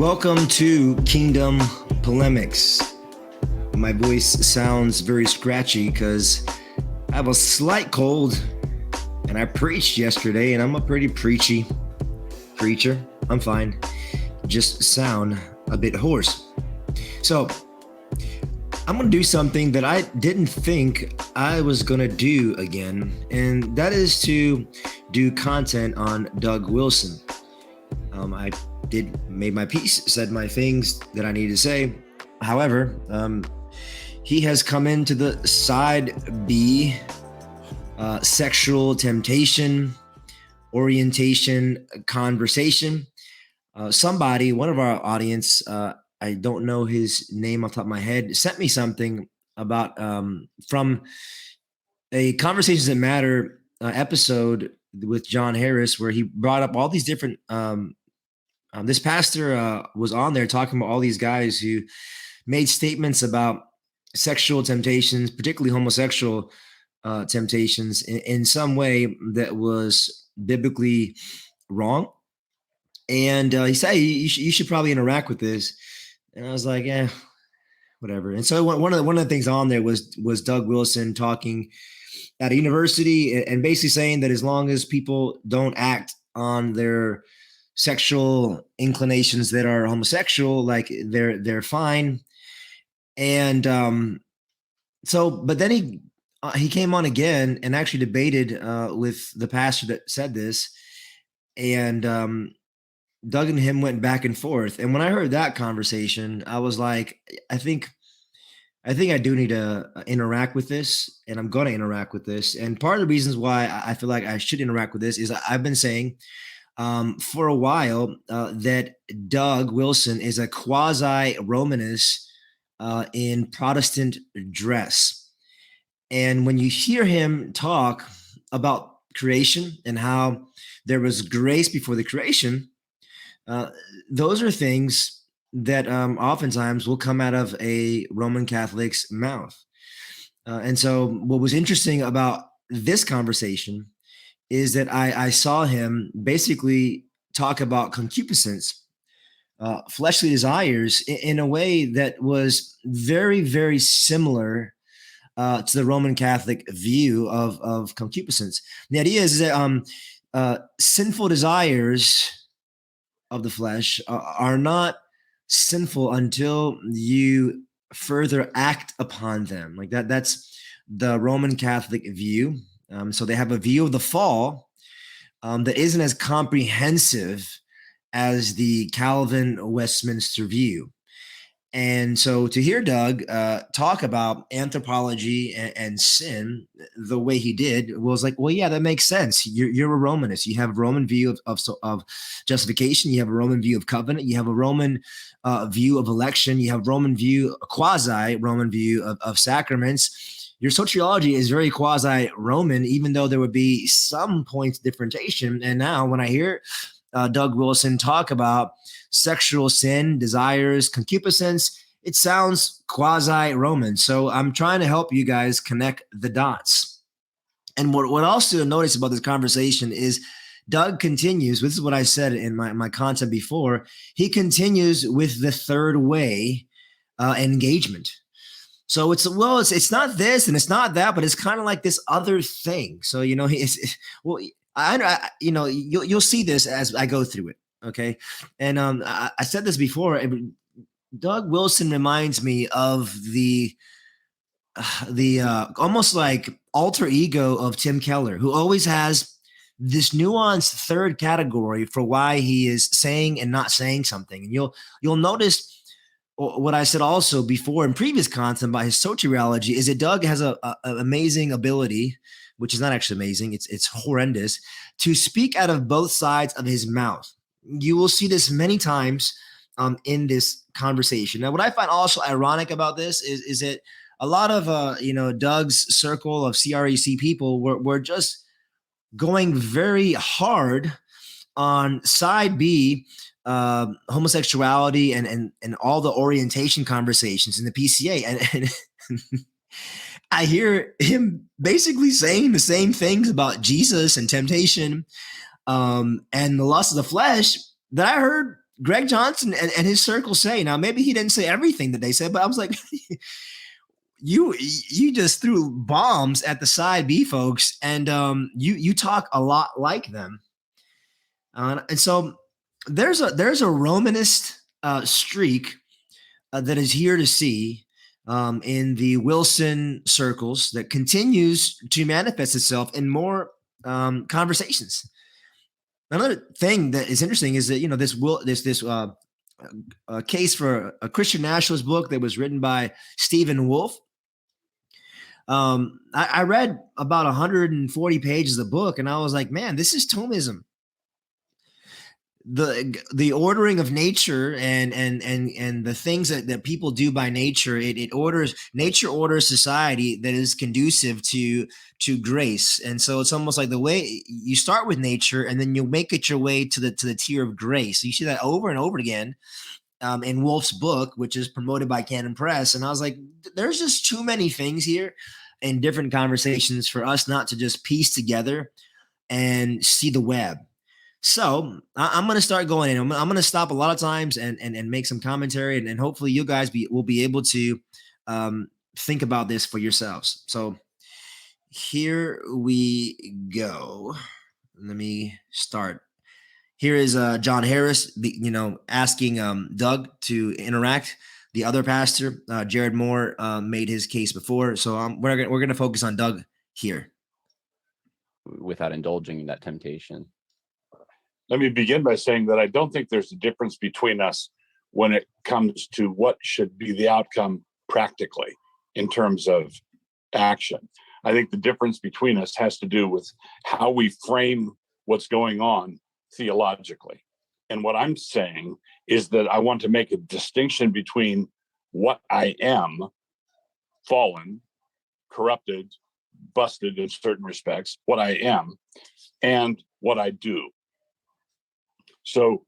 Welcome to Kingdom Polemics. My voice sounds very scratchy because I have a slight cold and I preached yesterday, and I'm a pretty preachy preacher. I'm fine. Just sound a bit hoarse. So I'm going to do something that I didn't think I was going to do again, and that is to do content on Doug Wilson. I made my piece, said my things that I needed to say. However, he has come into the side B, sexual temptation, orientation conversation. One of our audience, I don't know his name off the top of my head, sent me something about from a Conversations That Matter episode with John Harris, where he brought up all these different this pastor was on there talking about all these guys who made statements about sexual temptations, particularly homosexual temptations, in some way that was biblically wrong. And he said, you should probably interact with this. And I was like, whatever. And so one of the things on there was Doug Wilson talking at a university and basically saying that as long as people don't act on their sexual inclinations that are homosexual, like they're fine. And but then he came on again and actually debated with the pastor that said this, and Doug and him went back and forth. And when I heard that conversation, I was like, I think I do need to interact with this, and I'm going to interact with this. And part of the reasons why I feel like I should interact with this is I've been saying for a while that Doug Wilson is a quasi-Romanist in Protestant dress. And when you hear him talk about creation and how there was grace before the creation, those are things that oftentimes will come out of a Roman Catholic's mouth. And so what was interesting about this conversation is that I saw him basically talk about concupiscence, fleshly desires, in a way that was very, very similar to the Roman Catholic view of concupiscence. The idea is that sinful desires of the flesh are not sinful until you further act upon them. Like that's the Roman Catholic view. So they have a view of the fall that isn't as comprehensive as the Calvin Westminster view. And so to hear Doug talk about anthropology and sin the way he did was like, well, yeah, that makes sense. You're a Romanist. You have a Roman view of justification. You have a Roman view of covenant. You have a Roman view of election. You have a quasi-Roman view of sacraments. Your soteriology is very quasi-Roman, even though there would be some points of differentiation. And now when I hear Doug Wilson talk about sexual sin, desires, concupiscence, it sounds quasi-Roman. So I'm trying to help you guys connect the dots. And what also you'll notice about this conversation is Doug continues, this is what I said in my content before, he continues with the third way engagement. So it's not this and it's not that, but it's kind of like this other thing. So, you'll see this as I go through it. Okay. And I said this before. Doug Wilson reminds me of the almost like alter ego of Tim Keller, who always has this nuanced third category for why he is saying and not saying something. And you'll notice what I said also before in previous content about his soteriology is that Doug has an amazing ability, which is not actually amazing, it's horrendous, to speak out of both sides of his mouth. You will see this many times in this conversation. Now, what I find also ironic about this is that a lot of Doug's circle of CREC people were just going very hard on side B, homosexuality and all the orientation conversations in the PCA, and I hear him basically saying the same things about Jesus and temptation and the lust of the flesh that I heard Greg Johnson and his circle say. Now, maybe he didn't say everything that they said, but I was like, you just threw bombs at the side B folks, and you talk a lot like them. And so there's a Romanist streak that is here to see in the Wilson circles that continues to manifest itself in more conversations. Another thing that is interesting is that, you know, this case for a Christian nationalist book that was written by Stephen Wolfe. I read about 140 pages of the book, and I was like, man, this is Thomism. The ordering of nature and the things that people do by nature, nature orders society that is conducive to grace. And so it's almost like the way you start with nature and then you make it your way to the tier of grace. So you see that over and over again in Wolfe's book, which is promoted by Canon Press. And I was like, there's just too many things here in different conversations for us not to just piece together and see the web. So I'm going to start going in. I'm going to stop a lot of times and make some commentary, and hopefully you guys will be able to think about this for yourselves. So here we go. Let me start. Here is John Harris, asking Doug to interact. The other pastor, Jared Moore, made his case before. So we're going to focus on Doug here. Without indulging in that temptation. Let me begin by saying that I don't think there's a difference between us when it comes to what should be the outcome practically in terms of action. I think the difference between us has to do with how we frame what's going on theologically. And what I'm saying is that I want to make a distinction between what I am, fallen, corrupted, busted in certain respects, what I am, and what I do. So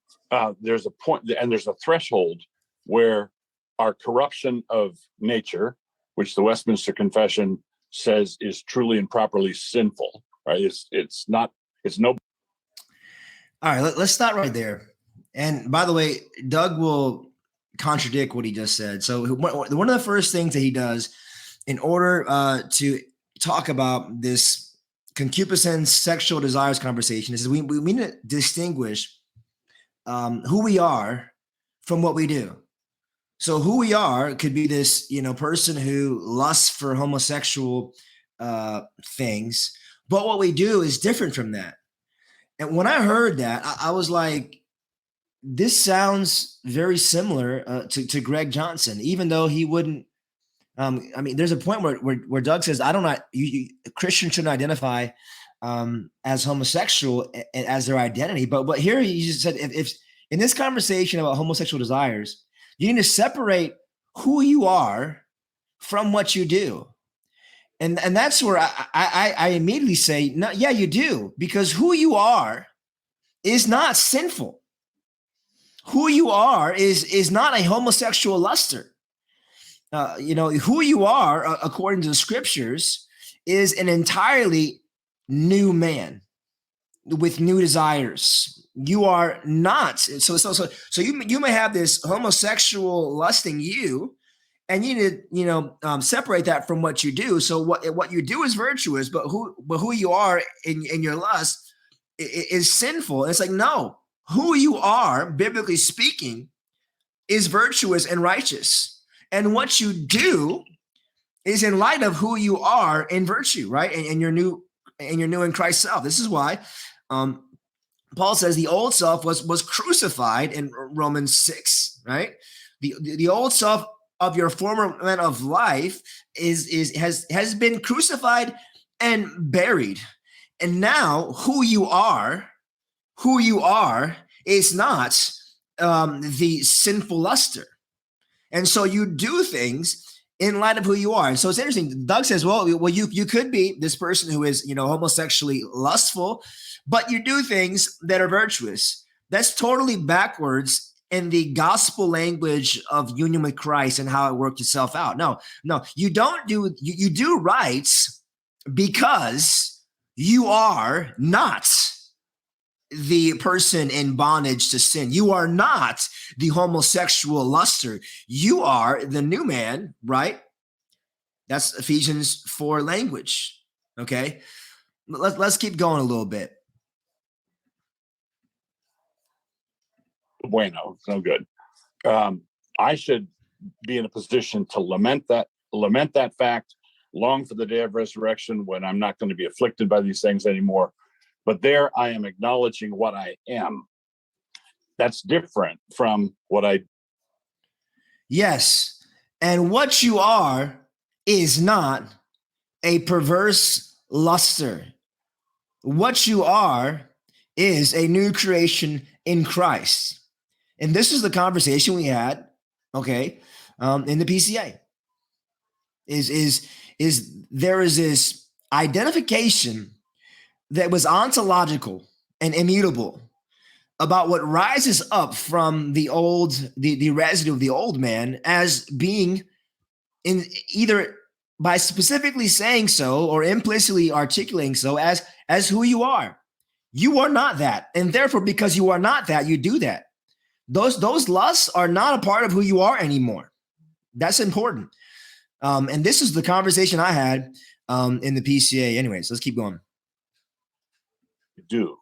there's a point and there's a threshold where our corruption of nature, which the Westminster Confession says is truly and properly sinful, right? It's no. All right, let's start right there. And by the way, Doug will contradict what he just said. So one of the first things that he does in order to talk about this concupiscence, sexual desires conversation is we need to distinguish who we are from what we do. So who we are could be this, person who lusts for homosexual things, but what we do is different from that. And when I heard that, I was like, this sounds very similar to Greg Johnson, even though he wouldn't. There's a point where Doug says, Christians shouldn't identify as homosexual as their identity. But here he just said, if in this conversation about homosexual desires, you need to separate who you are from what you do. And that's where I immediately say, no, yeah, you do, because who you are is not sinful. Who you are is not a homosexual luster. Who you are, according to the scriptures, is an entirely new man with new desires. You are not. So you may have this homosexual lusting you, and you need to separate that from what you do. So what you do is virtuous, but who you are in your lust is sinful. And it's like, no, who you are, biblically speaking, is virtuous and righteous, and what you do is in light of who you are in virtue, right? And you're new in Christ's self. This is why Paul says the old self was crucified in Romans 6, right? The old self of your former man of life has been crucified and buried. And now who you are is not the sinful luster. And so you do things in light of who you are. And so it's interesting. Doug says, well, you could be this person who is, homosexually lustful, but you do things that are virtuous. That's totally backwards in the gospel language of union with Christ and how it worked itself out. No, you don't do, you do rights because you are not the person in bondage to sin. You are not the homosexual luster. You are the new man, right? That's Ephesians 4 language. Okay. Let's keep going a little bit. Bueno, no good. I should be in a position to lament that fact, long for the day of resurrection when I'm not going to be afflicted by these things anymore. But there I am acknowledging what I am. That's different from what I. Yes. And what you are is not a perverse luster. What you are is a new creation in Christ. And this is the conversation we had, okay, in the PCA. Is there is this identification that was ontological and immutable about what rises up from the residue of the old man as being in either by specifically saying so or implicitly articulating so as who you are. You are not that. And therefore, because you are not that, you do that. Those lusts are not a part of who you are anymore. That's important. And this is the conversation I had in the PCA. Anyways, let's keep going. Do.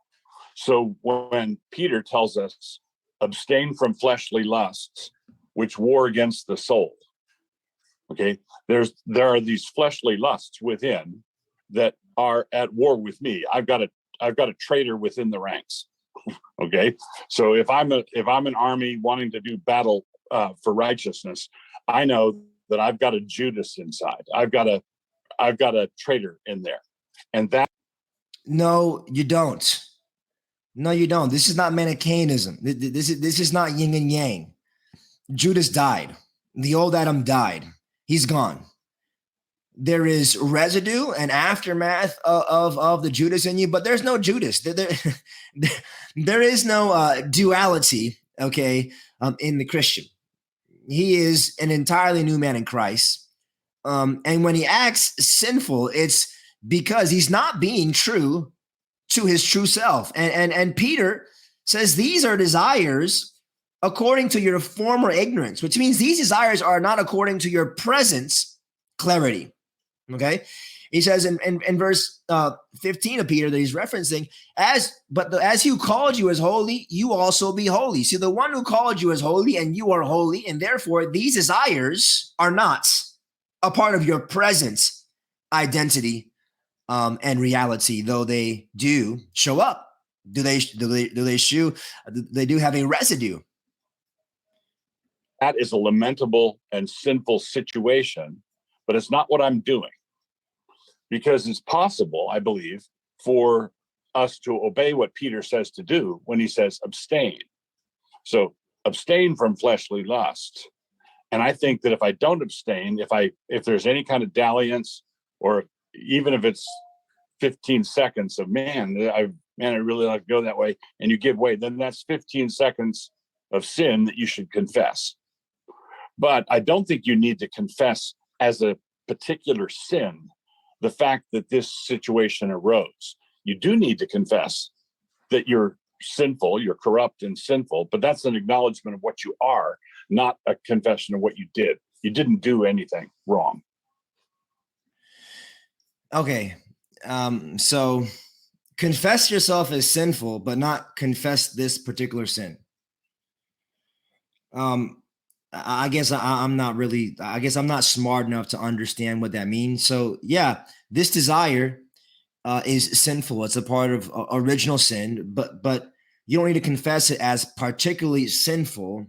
So when Peter tells us, abstain from fleshly lusts, which war against the soul. Okay, there are these fleshly lusts within that are at war with me. I've got a traitor within the ranks. Okay, so if I'm an army wanting to do battle for righteousness, I know that I've got a Judas inside. I've got a traitor in there, and that. No, you don't. No, you don't. This is not Manichaeanism. This is not yin and yang. Judas died. The old Adam died. He's gone. There is residue and aftermath of the Judas in you, but there's no Judas. There is no duality, okay, in the Christian. He is an entirely new man in Christ. And when he acts sinful, it's because he's not being true to his true self. And Peter says these are desires according to your former ignorance, which means these desires are not according to your present clarity. Okay. He says in verse 15 of Peter that he's referencing, as who called you as holy, you also be holy. See, the one who called you as holy and you are holy, and therefore these desires are not a part of your present identity and reality, though they do show up. They do have a residue. That is a lamentable and sinful situation, but it's not what I'm doing. Because it's possible, I believe, for us to obey what Peter says to do when he says abstain. So abstain from fleshly lust. And I think that if I don't abstain, if there's any kind of dalliance, or even if it's 15 seconds of I really like to go that way, and you give way, then that's 15 seconds of sin that you should confess. But I don't think you need to confess as a particular sin the fact that this situation arose. You do need to confess that you're sinful, you're corrupt and sinful, but that's an acknowledgement of what you are, not a confession of what you did. You didn't do anything wrong. Okay. So confess yourself as sinful, but not confess this particular sin. I guess I'm not smart enough to understand what that means. So yeah, this desire is sinful. It's a part of original sin, but you don't need to confess it as particularly sinful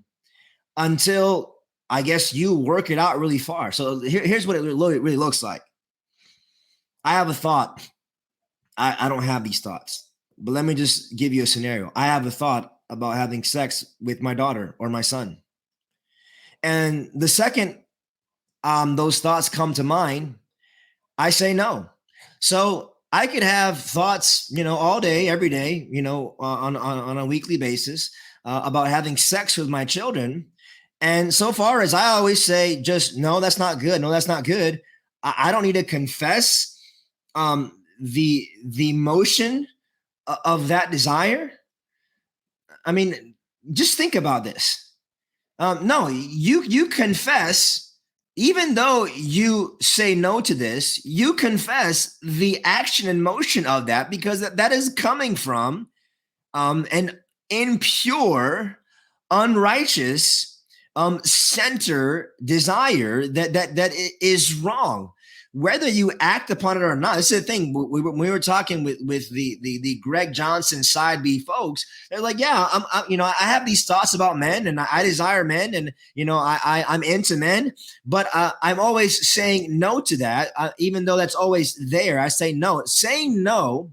until I guess you work it out really far. So here's what it really looks like. I have a thought. I don't have these thoughts, but let me just give you a scenario. I have a thought about having sex with my daughter or my son. And the second those thoughts come to mind, I say no. So I could have thoughts, all day, every day, on a weekly basis about having sex with my children. And so far as I always say, just no, that's not good. No, that's not good. I don't need to confess the motion of that desire. I mean, just think about this. No, you confess, even though you say no to this, you confess the action and motion of that, because that is coming from an impure, unrighteous center desire that is wrong. Whether you act upon it or not, this is the thing. We were talking with the Greg Johnson side B folks. They're like, yeah, I have these thoughts about men, and I desire men, and I'm into men, but I'm always saying no to that, even though that's always there. I say no. Saying no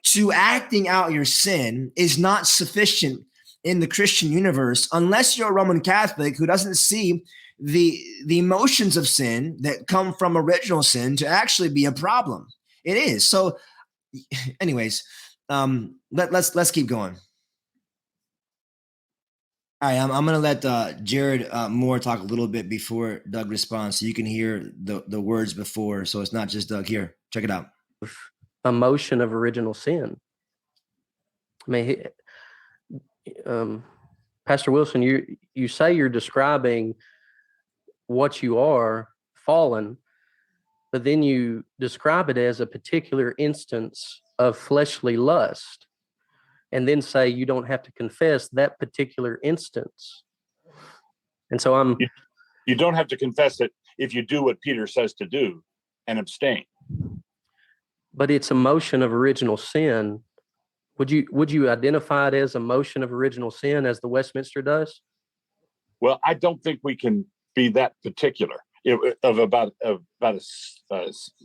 to acting out your sin is not sufficient in the Christian universe, unless you're a Roman Catholic who doesn't see the emotions of sin that come from original sin to actually be a problem. It is. So anyways, let's keep going. All right, I'm going to let Jared Moore talk a little bit before Doug responds, so you can hear the words before, so it's not just Doug. Here, check it out. Emotion of original sin. I mean, Pastor Wilson, you say you're describing what you are, fallen, but then you describe it as a particular instance of fleshly lust, and then say you don't have to confess that particular instance. And so you don't have to confess it if you do what Peter says to do and abstain. But it's a motion of original sin. Would you identify it as a motion of original sin, as the Westminster does? Well, I don't think we can be that particular about a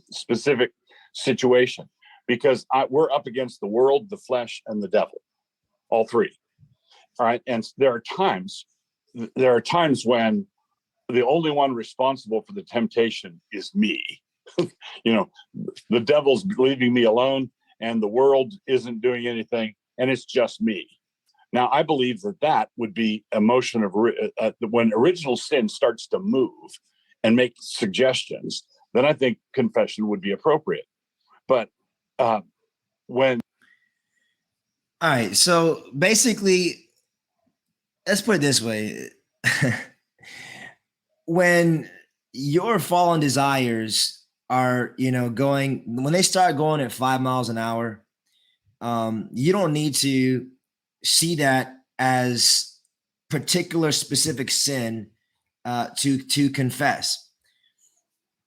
specific situation, because we're up against the world, the flesh, and the devil, all three. All right, and there are times when the only one responsible for the temptation is me. The devil's leaving me alone, and the world isn't doing anything, and it's just me. Now, I believe that would be a motion of when original sin starts to move and make suggestions, then I think confession would be appropriate. But when... All right, so basically, let's put it this way. When your fallen desires are, when they start going at 5 miles an hour, you don't need to see that as particular specific sin to confess,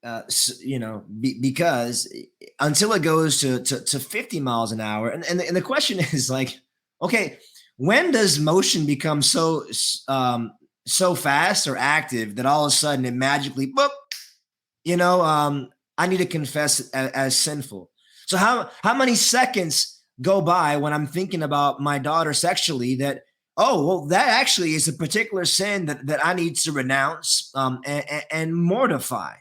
because until it goes to 50 miles an hour, and the question is like, okay, when does motion become so fast or active that all of a sudden it magically, boop, I need to confess as sinful? So how many seconds go by when I'm thinking about my daughter sexually that, oh, well, that actually is a particular sin that I need to renounce and mortify?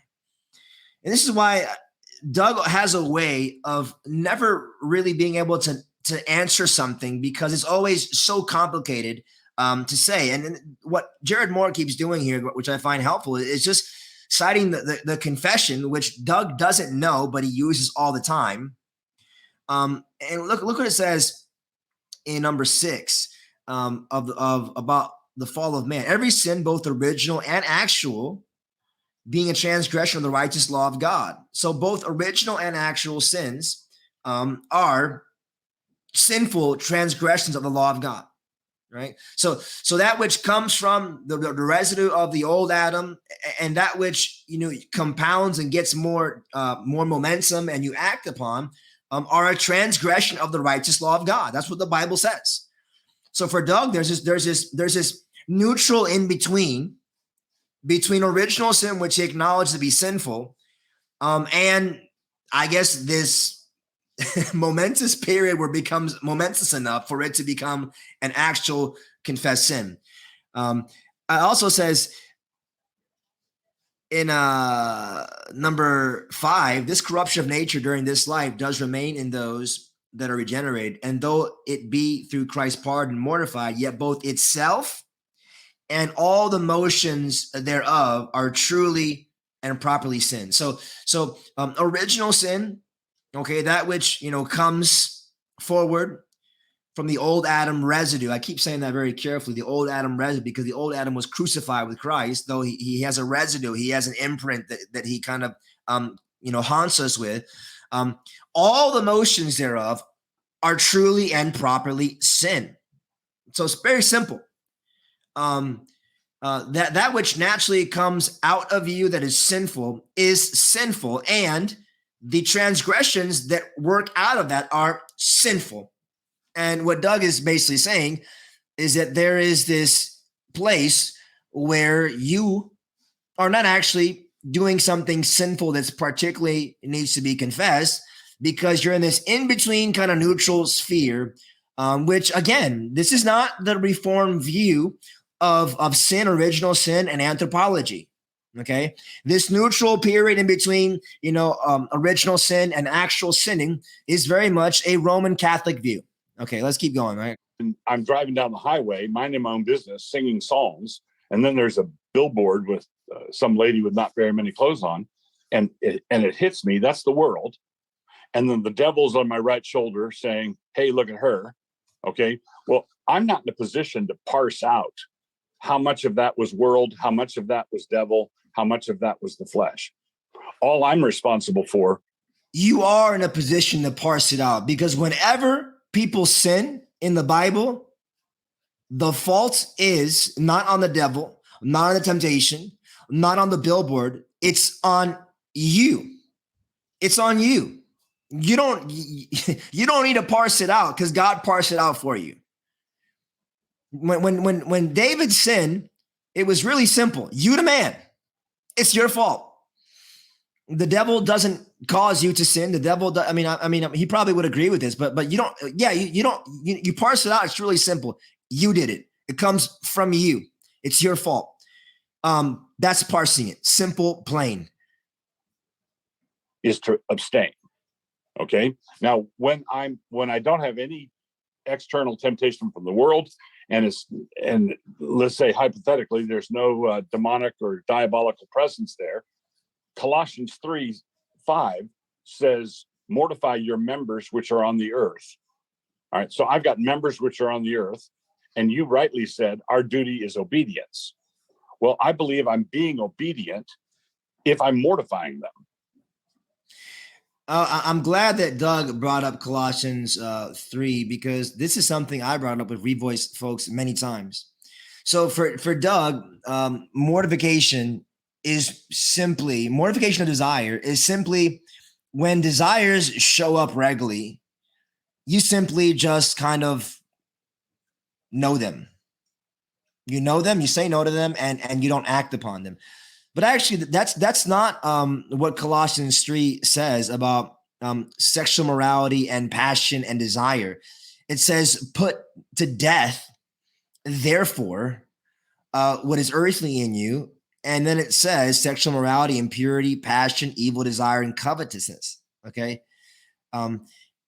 And this is why Doug has a way of never really being able to answer something, because it's always so complicated to say. And what Jared Moore keeps doing here, which I find helpful, is just citing the confession, which Doug doesn't know, but he uses all the time. And look what it says in number 6 about the fall of man. Every sin, both original and actual, being a transgression of the righteous law of God. So both original and actual sins are sinful transgressions of the law of God, right? So that which comes from the residue of the old Adam, and that which compounds and gets more momentum and you act upon, are a transgression of the righteous law of God. That's what the Bible says. So for Doug, there's this neutral in between original sin, which he acknowledged to be sinful, and I guess this momentous period where it becomes momentous enough for it to become an actual confessed sin. It also says in number 5, this corruption of nature during this life does remain in those that are regenerated, and though it be through Christ's pardon mortified, yet both itself and all the motions thereof are truly and properly sin. So original sin, okay, that which comes forward from the old Adam residue. I keep saying that very carefully, the old Adam residue, because the old Adam was crucified with Christ, though he has a residue, he has an imprint that he kind of, haunts us with. All the motions thereof are truly and properly sin. So it's very simple. That which naturally comes out of you that is sinful, and the transgressions that work out of that are sinful. And what Doug is basically saying is that there is this place where you are not actually doing something sinful that's particularly needs to be confessed, because you're in this in-between kind of neutral sphere, which, again, this is not the Reformed view of sin, original sin, and anthropology. Okay, this neutral period in between, original sin and actual sinning is very much a Roman Catholic view. Okay, let's keep going. Right. And I'm driving down the highway, minding my own business, singing psalms, and then there's a billboard with some lady with not very many clothes on, and it hits me. That's the world. And then the devil's on my right shoulder saying, "Hey, look at her." Okay, well, I'm not in a position to parse out how much of that was world, how much of that was devil, how much of that was the flesh. All I'm responsible for. You are in a position to parse it out, because whenever people sin in the Bible, the fault is not on the devil, not on the temptation, not on the billboard. It's on you. It's on you. You don't need to parse it out, because God parsed it out for you. When David sinned, it was really simple. You the man. It's your fault. The devil doesn't cause you to sin. The devil, I mean, he probably would agree with this, but you don't. Yeah, you parse it out. It's really simple. You did it. It comes from you. It's your fault. That's parsing it. Simple, plain. Is to abstain. Okay. Now, when I don't have any external temptation from the world, and let's say hypothetically there's no demonic or diabolical presence there, Colossians 3:5 says, "Mortify your members which are on the earth." All right. So I've got members which are on the earth, and you rightly said our duty is obedience. Well, I believe I'm being obedient if I'm mortifying them. I'm glad that Doug brought up Colossians 3, because this is something I brought up with Revoice folks many times. So for Doug, mortification of desire is simply when desires show up regularly, you simply just kind of know them. You know them, you say no to them, and you don't act upon them. But actually, that's not what Colossians 3 says about sexual morality and passion and desire. It says, "Put to death, therefore, what is earthly in you." And then it says sexual morality, impurity, passion, evil desire, and covetousness. Okay.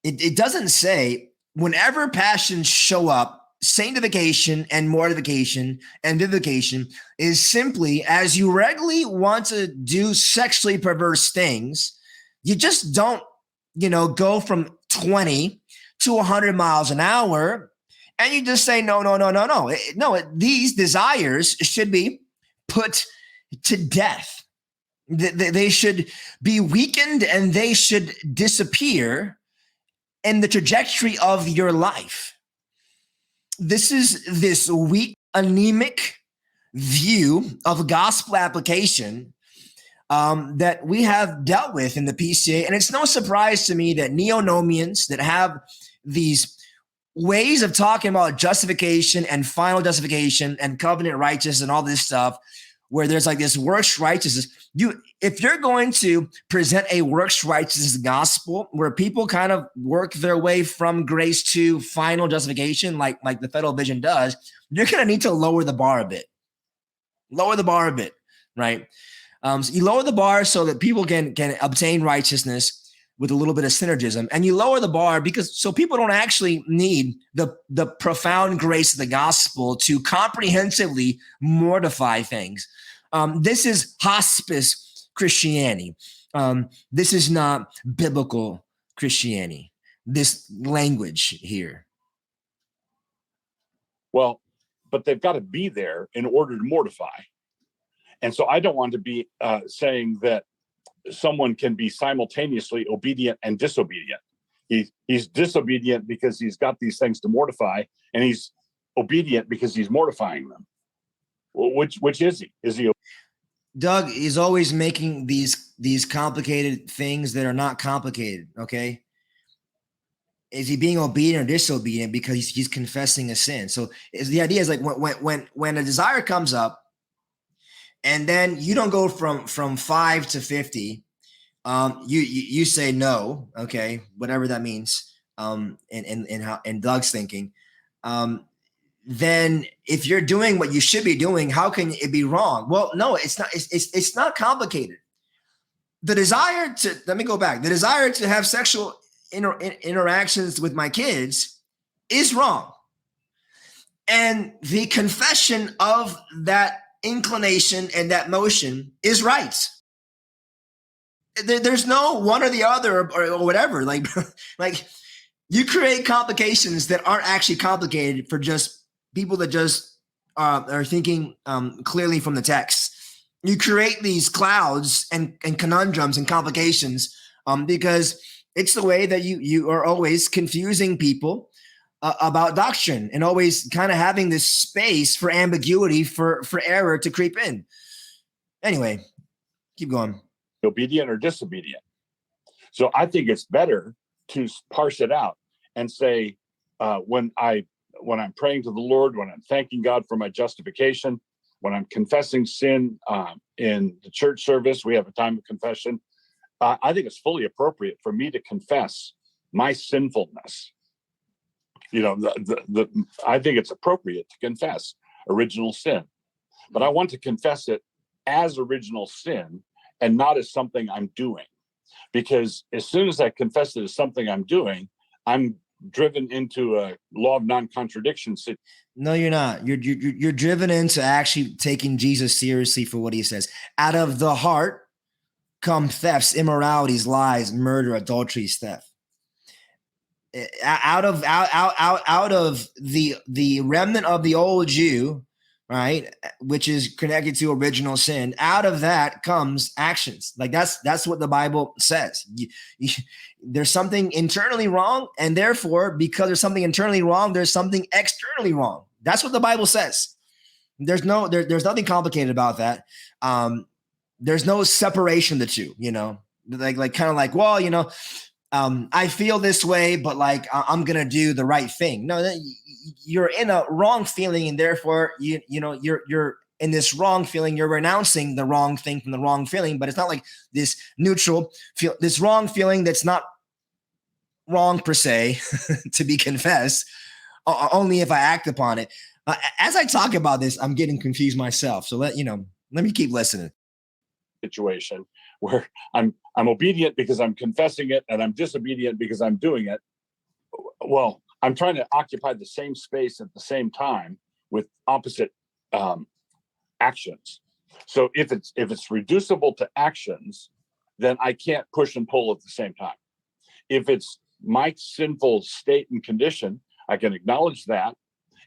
It doesn't say whenever passions show up, sanctification and mortification and vivification is simply as you regularly want to do sexually perverse things. You just don't, go from 20 to 100 miles an hour, and you just say, no. These desires should be put to death. They should be weakened, and they should disappear in the trajectory of your life. This is this weak, anemic view of gospel application that we have dealt with in the PCA. And it's no surprise to me that neo-nomians that have these ways of talking about justification and final justification and covenant righteousness and all this stuff, where there's like this works righteousness. If you're going to present a works righteousness gospel where people kind of work their way from grace to final justification, like the Federal Vision does, you're going to need to lower the bar a bit. Right? So you lower the bar so that people can obtain righteousness with a little bit of synergism, and you lower the bar so people don't actually need the profound grace of the gospel to comprehensively mortify things. This is hospice Christianity. This is not biblical Christianity. This language here. Well, but they've got to be there in order to mortify. And so I don't want to be saying that someone can be simultaneously obedient and disobedient. He's disobedient because he's got these things to mortify, and he's obedient because he's mortifying them. Well, which is he? Is he? Doug is always making these complicated things that are not complicated. Okay. Is he being obedient or disobedient because he's confessing a sin? So the idea is like when a desire comes up, and then you don't go from 5 to 50, you say no, okay, whatever that means, in Doug's thinking, then if you're doing what you should be doing, how can it be wrong? Well, no, it's not. It's not complicated. The desire to, let me go back. The desire to have sexual interactions with my kids is wrong. And the confession of that inclination and that motion is right. There's no one or the other or whatever. Like you create complications that aren't actually complicated for just people that just are thinking clearly from the text. You create these clouds and conundrums and complications because it's the way that you are always confusing people about doctrine and always kind of having this space for ambiguity, for error to creep in. Anyway, keep going. Obedient or disobedient. So I think it's better to parse it out and say, when I'm praying to the Lord, when I'm thanking God for my justification, when I'm confessing sin in the church service, we have a time of confession. I think it's fully appropriate for me to confess my sinfulness. You know, I think it's appropriate to confess original sin, but I want to confess it as original sin and not as something I'm doing. Because as soon as I confess it as something I'm doing, I'm driven into a law of non-contradiction. No, you're not. You're driven into actually taking Jesus seriously for what he says. Out of the heart come thefts, immoralities, lies, murder, adulteries, theft. Out of the remnant of the old Jew, right, which is connected to original sin, out of that comes actions. Like that's what the Bible says. There's something internally wrong, and therefore, because there's something internally wrong, there's something externally wrong. That's what the Bible says. There's nothing complicated about that. There's no separation of the two, you know, like kind of like, well, you know, I feel this way, but like I'm gonna do the right thing. No, you're in a wrong feeling, and therefore you're in this wrong feeling. You're renouncing the wrong thing from the wrong feeling, but it's not like this neutral feel, this wrong feeling that's not wrong per se to be confessed, only if I act upon it. As I talk about this, I'm getting confused myself. So let me keep listening. Situation where I'm obedient because I'm confessing it, and I'm disobedient because I'm doing it. Well, I'm trying to occupy the same space at the same time with opposite actions. So if it's reducible to actions, then I can't push and pull at the same time. If it's my sinful state and condition, I can acknowledge that.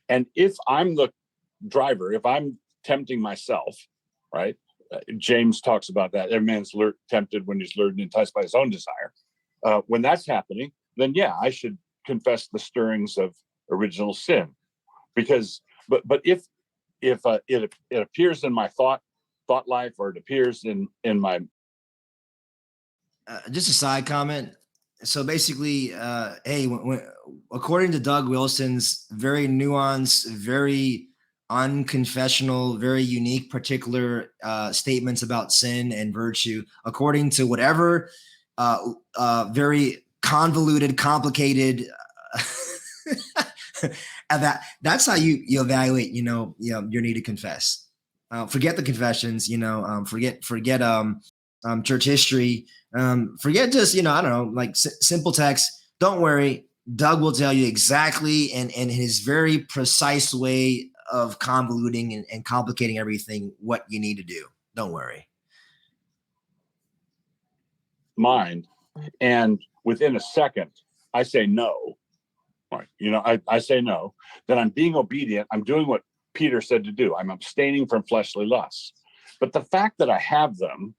And if I'm the driver, if I'm tempting myself, right? James talks about that. Every man's tempted when he's lured and enticed by his own desire. When that's happening, then yeah, I should confess the stirrings of original sin. Because, but if it appears in my thought life, or it appears in my. Just a side comment. So basically, hey, when, according to Doug Wilson's very nuanced, very unconfessional, very unique, particular statements about sin and virtue, according to whatever very convoluted, complicated, and that's how you evaluate, your need to confess. Forget the confessions, forget church history, forget just, I don't know, like simple text. Don't worry. Doug will tell you exactly in his very precise way of convoluting and complicating everything what you need to do. Don't worry. Mind. And within a second, I say no. Right. I say no, then I'm being obedient. I'm doing what Peter said to do. I'm abstaining from fleshly lusts. But the fact that I have them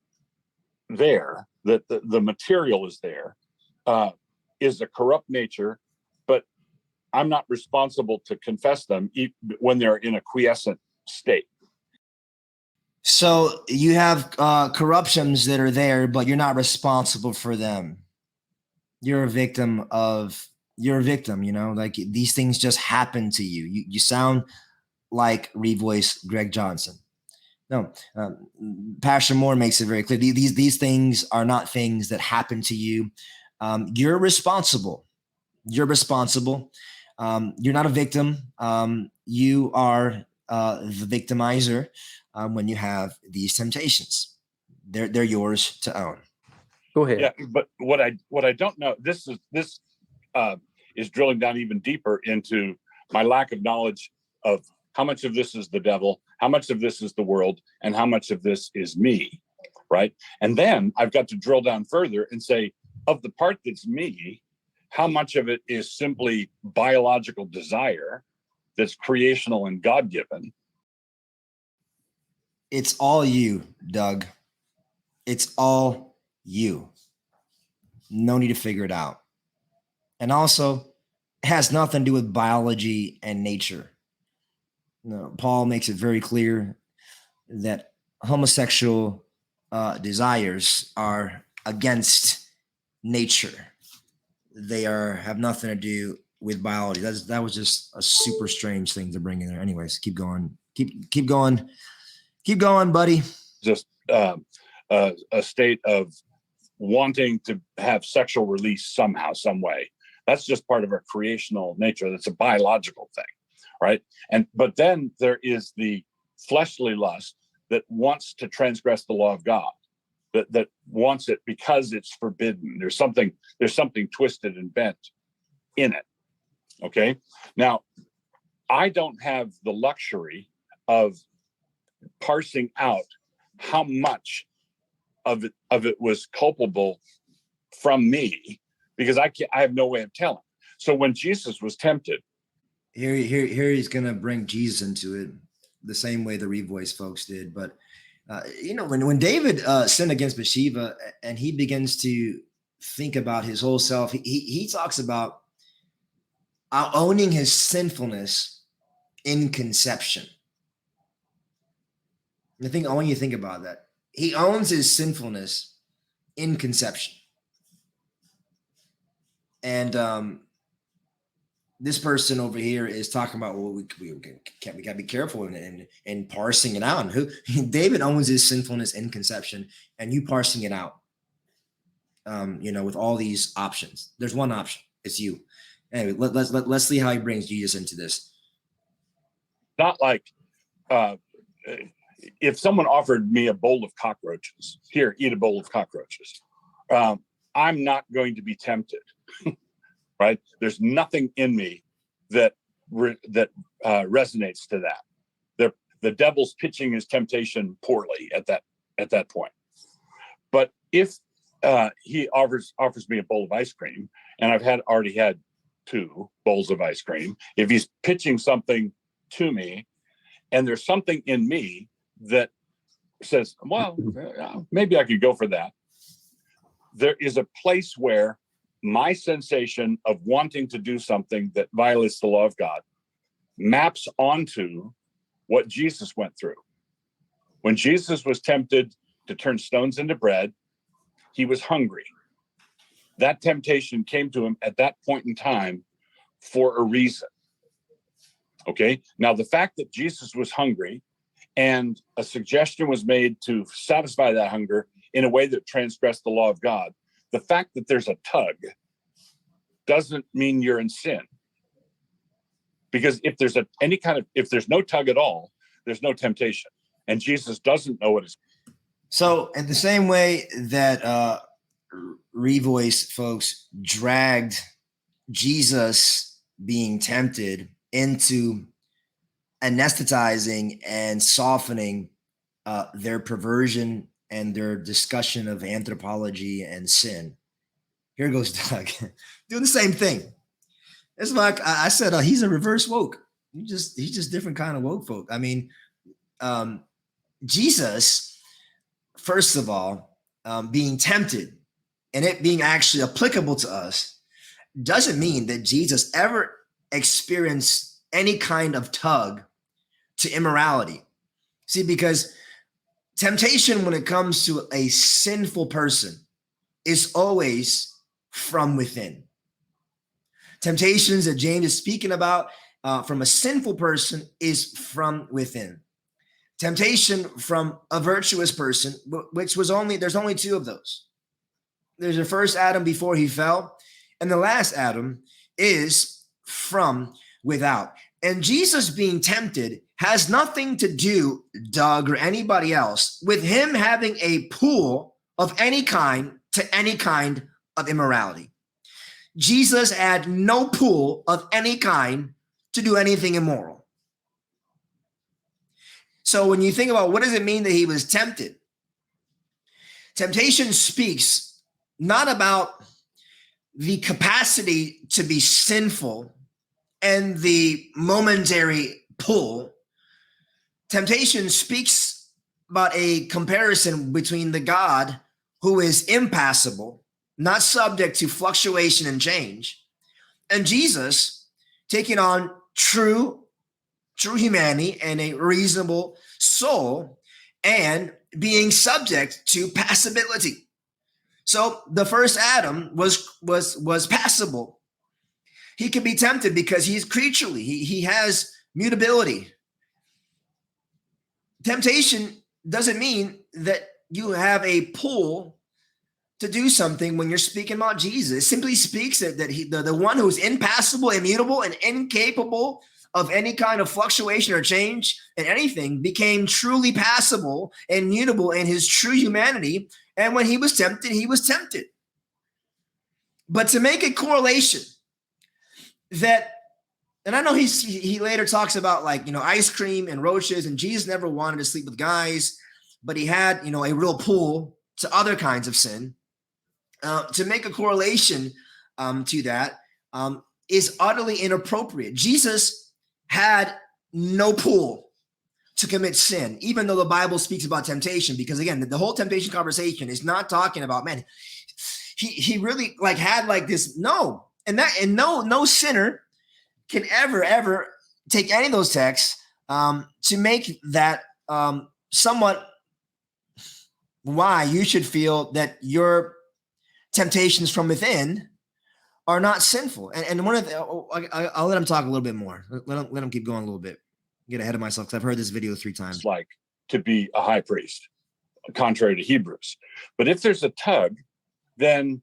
there, that the material is there, is a corrupt nature, but I'm not responsible to confess them when they're in a quiescent state. So you have corruptions that are there, but you're not responsible for them. You're a victim, like these things just happen to you. You sound like Revoice Greg Johnson. No, Pastor Moore makes it very clear. These things are not things that happen to you. You're responsible. You're responsible. You're not a victim. You are the victimizer when you have these temptations. They're yours to own. Go ahead. Yeah, but what I don't know, this is drilling down even deeper into my lack of knowledge of how much of this is the devil, how much of this is the world, and how much of this is me, right? And then I've got to drill down further and say, of the part that's me, how much of it is simply biological desire that's creational and God-given? It's all you, Doug. It's all you. No need to figure it out. And also, it has nothing to do with biology and nature. No, Paul makes it very clear that homosexual desires are against nature. They have nothing to do with biology. That was just a super strange thing to bring in there. Anyways, keep going. Keep going, buddy. Just a state of wanting to have sexual release somehow, some way. That's just part of our creational nature. That's a biological thing, right? But then there is the fleshly lust that wants to transgress the law of God, that wants it because it's forbidden. There's something twisted and bent in it. Okay. Now, I don't have the luxury of parsing out how much of it was culpable from me, because I have no way of telling. So when Jesus was tempted, here he's gonna bring Jesus into it the same way the Revoice folks did. But when David sinned against Bathsheba and he begins to think about his whole self, he talks about owning his sinfulness in conception. I want you to think about that. He owns his sinfulness in conception. And this person over here is talking about, well, we got to be careful in parsing it out. And David owns his sinfulness in conception, and you parsing it out, with all these options. There's one option. It's you. Anyway, let's see how he brings Jesus into this. Not like if someone offered me a bowl of cockroaches, here, eat a bowl of cockroaches. I'm not going to be tempted, right? There's nothing in me that resonates to that. The devil's pitching his temptation poorly at that point. But if he offers me a bowl of ice cream, and I've already had 2 bowls of ice cream, if he's pitching something to me, and there's something in me that says, well, maybe I could go for that, there is a place where my sensation of wanting to do something that violates the law of God maps onto what Jesus went through. When Jesus was tempted to turn stones into bread, he was hungry. That temptation came to him at that point in time for a reason. Okay. Now, the fact that Jesus was hungry and a suggestion was made to satisfy that hunger in a way that transgressed the law of God, the fact that there's a tug doesn't mean you're in sin. Because if there's if there's no tug at all, there's no temptation. And Jesus doesn't know what is. So in the same way that Revoice folks dragged Jesus being tempted into anesthetizing and softening their perversion and their discussion of anthropology and sin, here goes Doug doing the same thing. It's like I said, he's a reverse woke. He's just different kind of woke folk. I mean, Jesus, first of all, being tempted and it being actually applicable to us doesn't mean that Jesus ever experienced any kind of tug to immorality. See, because temptation when it comes to a sinful person is always from within. Temptations that James is speaking about from a sinful person is from within. Temptation from a virtuous person, which was there's only two of those. There's the first Adam before he fell, and the last Adam is from without. And Jesus being tempted has nothing to do, Doug or anybody else, with him having a pool of any kind to any kind of immorality. Jesus had no pool of any kind to do anything immoral. So when you think about what does it mean that he was tempted? Temptation speaks not about the capacity to be sinful and the momentary pull. Temptation speaks about a comparison between the God who is impassible, not subject to fluctuation and change, and Jesus taking on true humanity and a reasonable soul and being subject to passibility. So the first Adam was passible. He can be tempted because he's creaturely. He has mutability. Temptation doesn't mean that you have a pull to do something when you're speaking about Jesus. It simply speaks that he, the one who's impassible, immutable, and incapable of any kind of fluctuation or change in anything became truly passible and mutable in his true humanity. And when he was tempted, he was tempted. But to make a correlation that, and I know he later talks about ice cream and roaches, and Jesus never wanted to sleep with guys, but he had, a real pull to other kinds of sin. To make a correlation to that is utterly inappropriate. Jesus had no pull to commit sin, even though the Bible speaks about temptation, because again, the whole temptation conversation is not talking about, man, he really had this, no, no sinner can ever take any of those texts to make that somewhat why you should feel that your temptations from within are not sinful. And one of the, I'll let him talk a little bit more. Let him keep going a little bit. Get ahead of myself because I've heard this video 3 times. It's like to be a high priest, contrary to Hebrews. But if there's a tug, then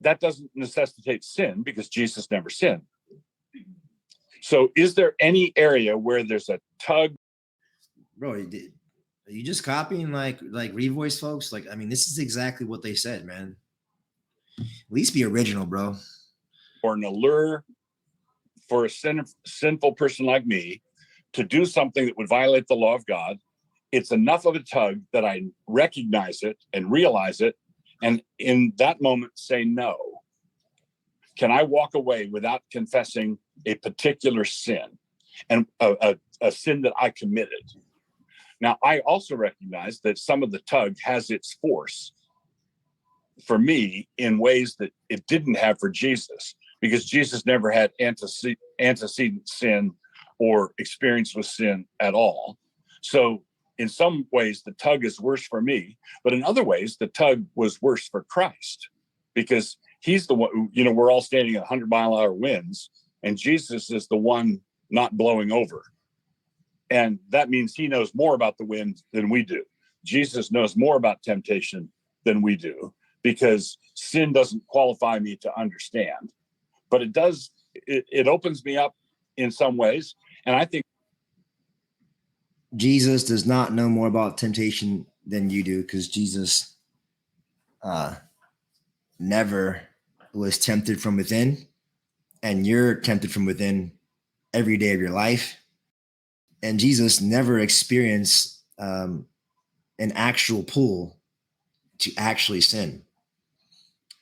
that doesn't necessitate sin because Jesus never sinned. So is there any area where there's a tug? Bro, are you just copying like Revoice folks? This is exactly what they said, man. At least be original, bro. Or an allure for a sinful person like me to do something that would violate the law of God. It's enough of a tug that I recognize it and realize it, and in that moment say no. Can I walk away without confessing a particular sin and a sin that I committed? Now, I also recognize that some of the tug has its force for me in ways that it didn't have for Jesus, because Jesus never had antecedent sin or experience with sin at all. So in some ways, the tug is worse for me, but in other ways, the tug was worse for Christ, because he's the one, we're all standing at 100-mile-an-hour winds, and Jesus is the one not blowing over. And that means he knows more about the wind than we do. Jesus knows more about temptation than we do, because sin doesn't qualify me to understand. But it does, it opens me up in some ways. And I think Jesus does not know more about temptation than you do, because Jesus never was tempted from within, and you're tempted from within every day of your life. And Jesus never experienced an actual pull to actually sin.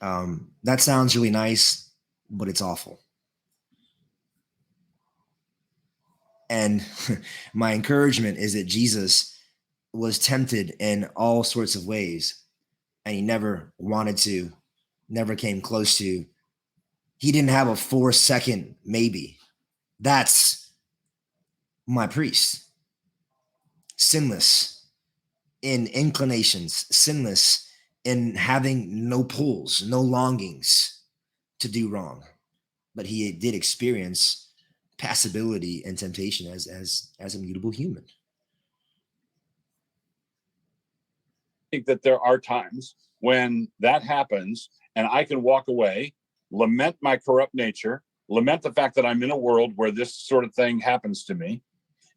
That sounds really nice, but it's awful. And my encouragement is that Jesus was tempted in all sorts of ways, and he never wanted to, never came close to. He didn't have a 4-second maybe. That's my priest. Sinless in inclinations, sinless in having no pulls, no longings to do wrong. But he did experience passibility and temptation as a mutable human. I think that there are times when that happens and I can walk away, lament my corrupt nature, lament the fact that I'm in a world where this sort of thing happens to me,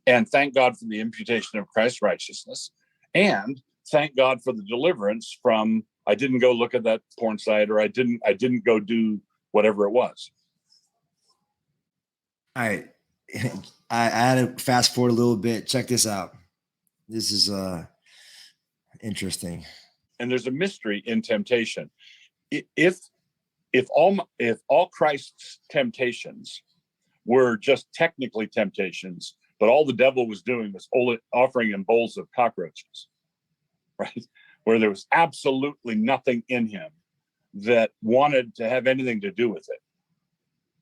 and thank God for the imputation of Christ's righteousness, and thank God for the deliverance from, I didn't go look at that porn site, or I didn't go do whatever it was. All right. I had to fast forward a little bit. Check this out. This is interesting. And there's a mystery in temptation. If all Christ's temptations were just technically temptations, but all the devil was doing was offering him bowls of cockroaches, right? Where there was absolutely nothing in him that wanted to have anything to do with it,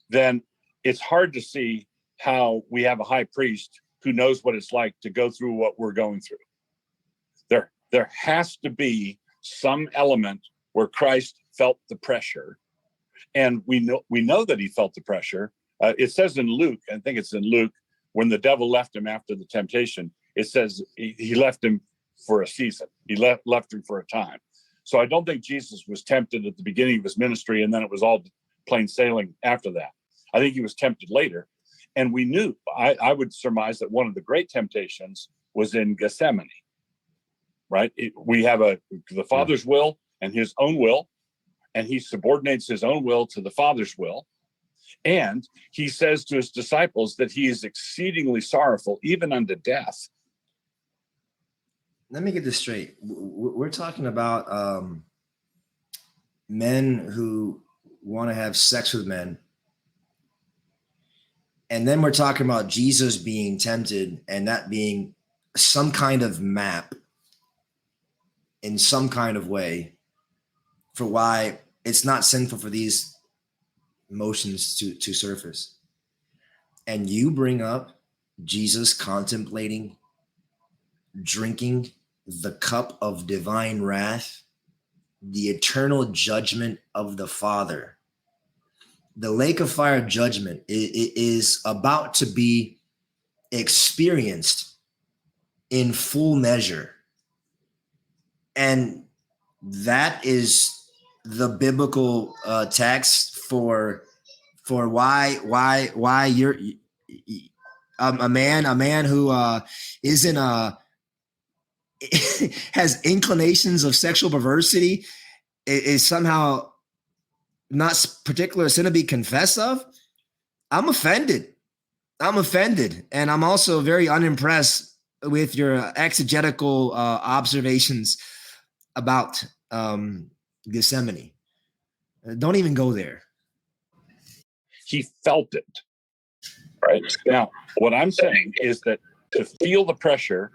then it's hard to see how we have a high priest who knows what it's like to go through what we're going through. There has to be some element where Christ felt the pressure, and we know that he felt the pressure. It says in Luke, I think it's in Luke, when the devil left him after the temptation, it says he left him for a season. He left him for a time. So I don't think Jesus was tempted at the beginning of his ministry, and then it was all plain sailing after that. I think he was tempted later. And we knew, I would surmise that one of the great temptations was in Gethsemane, right? We have the Father's will and his own will, and he subordinates his own will to the Father's will. And he says to his disciples that he is exceedingly sorrowful, even unto death. Let me get this straight. We're talking about men who want to have sex with men. And then we're talking about Jesus being tempted and that being some kind of map in some kind of way for why it's not sinful for these emotions to surface. And you bring up Jesus contemplating drinking the cup of divine wrath, the eternal judgment of the Father. The lake of fire judgment is about to be experienced in full measure. And that is the biblical text for why you're a man who isn't has inclinations of sexual perversity is somehow not particular sin to be confessed of. I'm offended. And I'm also very unimpressed with your exegetical observations about Gethsemane. Don't even go there. He felt it, right? Now, what I'm saying is that to feel the pressure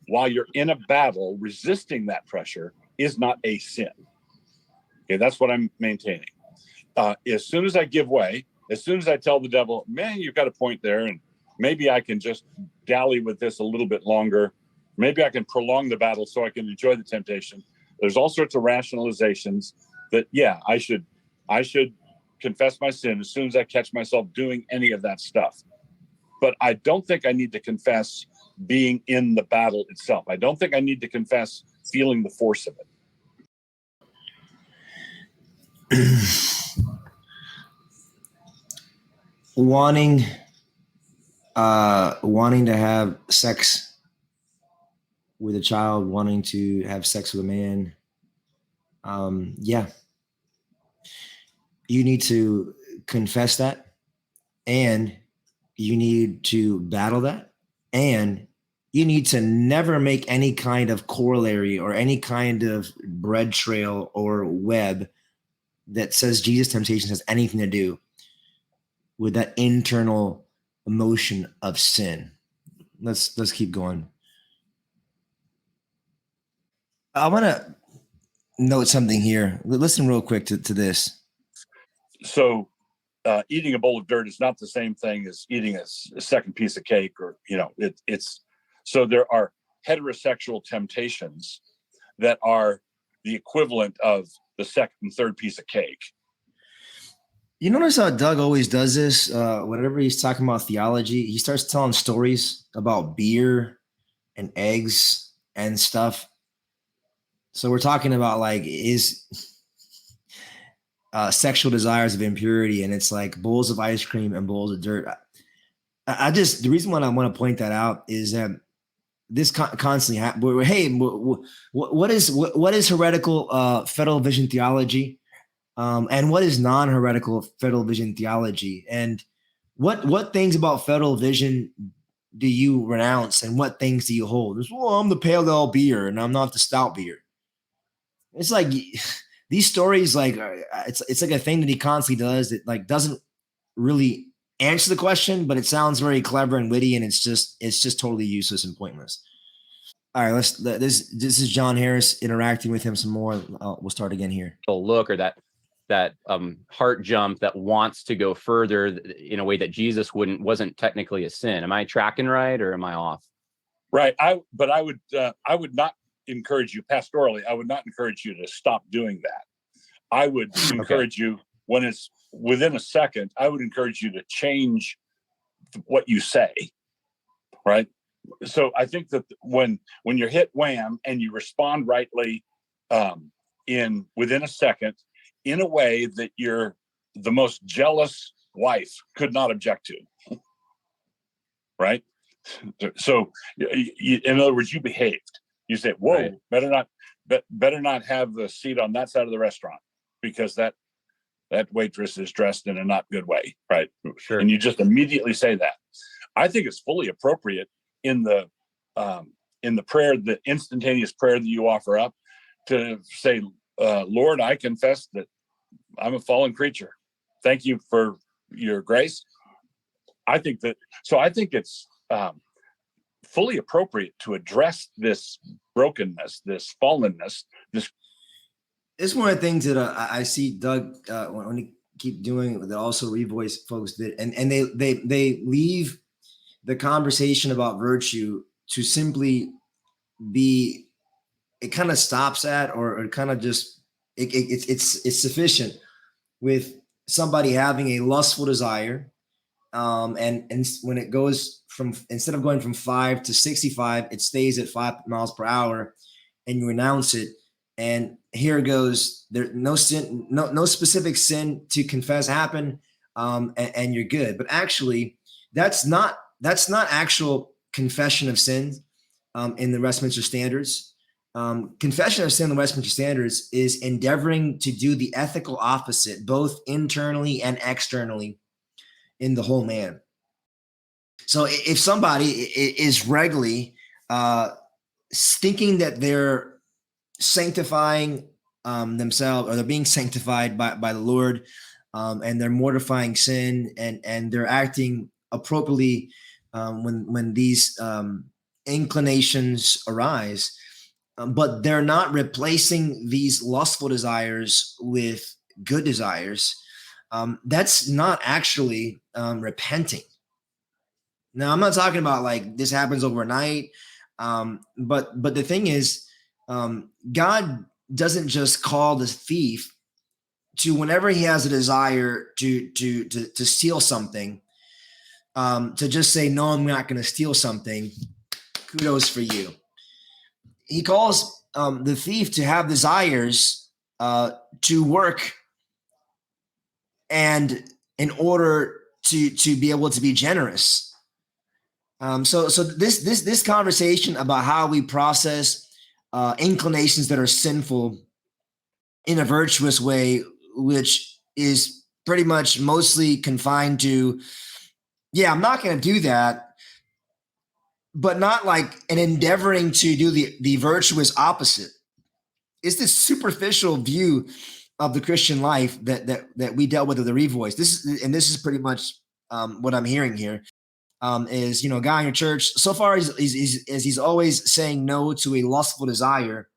while you're in a battle, resisting that pressure is not a sin. Okay, that's what I'm maintaining. As soon as I give way, as soon as I tell the devil, man, you've got a point there, and maybe I can just dally with this a little bit longer. Maybe I can prolong the battle so I can enjoy the temptation. There's all sorts of rationalizations that, yeah, I should confess my sin as soon as I catch myself doing any of that stuff. But I don't think I need to confess being in the battle itself. I don't think I need to confess feeling the force of it. Wanting to have sex with a child, wanting to have sex with a man. Yeah. You need to confess that, and you need to battle that, and you need to never make any kind of corollary or any kind of bread trail or web that says Jesus' temptation has anything to do with that internal emotion of sin. let's keep going. I want to note something here. Listen real quick to this. So eating a bowl of dirt is not the same thing as eating a second piece of cake, or it's so there are heterosexual temptations that are the equivalent of the second and third piece of cake. You notice how Doug always does this? Whenever he's talking about theology, he starts telling stories about beer and eggs and stuff. So we're talking about like is sexual desires of impurity, and it's like bowls of ice cream and bowls of dirt. I just, the reason why I want to point that out is that this constantly happens. Hey, what is heretical federal vision theology? And what is non-heretical federal vision theology? And what things about federal vision do you renounce, and what things do you hold? Well, I'm the pale ale beer and I'm not the stout beer. It's like these stories, like it's like a thing that he constantly does that like doesn't really answer the question, but it sounds very clever and witty, and it's just totally useless and pointless. All right, this is John Harris interacting with him some more. We'll start again here. Look, or that heart jump that wants to go further in a way that Jesus wasn't technically a sin. Am I tracking right, or am I off? Right. I would not encourage you pastorally. I would not encourage you to stop doing that. I would encourage you, when it's within a second, I would encourage you to change what you say. Right. So I think that when you're hit wham and you respond rightly within a second, in a way that the most jealous wife could not object to, right? So, in other words, you behaved. You said, "Whoa, right. better not have the seat on that side of the restaurant, because that waitress is dressed in a not good way," right? Sure. And you just immediately say that. I think it's fully appropriate in the prayer, the instantaneous prayer that you offer up, to say, "Lord, I confess that I'm a fallen creature. Thank you for your grace." I think it's fully appropriate to address this brokenness, this fallenness. It's one of the things that I see Doug when he keep doing that. Also, Revoice folks did, and they leave the conversation about virtue to simply be. It kind of stops at, or kind of just it's sufficient with somebody having a lustful desire, and when it goes from, instead of going from 5 to 65, it stays at 5 miles per hour, and you renounce it. And here goes, there no sin, no specific sin to confess happened, and you're good. But actually, that's not actual confession of sins in the Westminster Standards. Confession of sin in the Westminster Standards is endeavoring to do the ethical opposite, both internally and externally, in the whole man. So if somebody is regularly thinking that they're sanctifying themselves, or they're being sanctified by the Lord, and they're mortifying sin, and they're acting appropriately when these inclinations arise, but they're not replacing these lustful desires with good desires, that's not actually repenting. Now, I'm not talking about like this happens overnight, but the thing is, God doesn't just call the thief to, whenever he has a desire to steal something, to just say, "No, I'm not going to steal something. Kudos for you." He calls the thief to have desires to work, and in order to be able to be generous. So this conversation about how we process inclinations that are sinful in a virtuous way, which is pretty much mostly confined to, yeah, I'm not going to do that, but not like an endeavoring to do the virtuous opposite. It's this superficial view of the Christian life that we dealt with the Revoice. This is pretty much what I'm hearing here. is, a guy in your church. So far, he's always saying no to a lustful desire.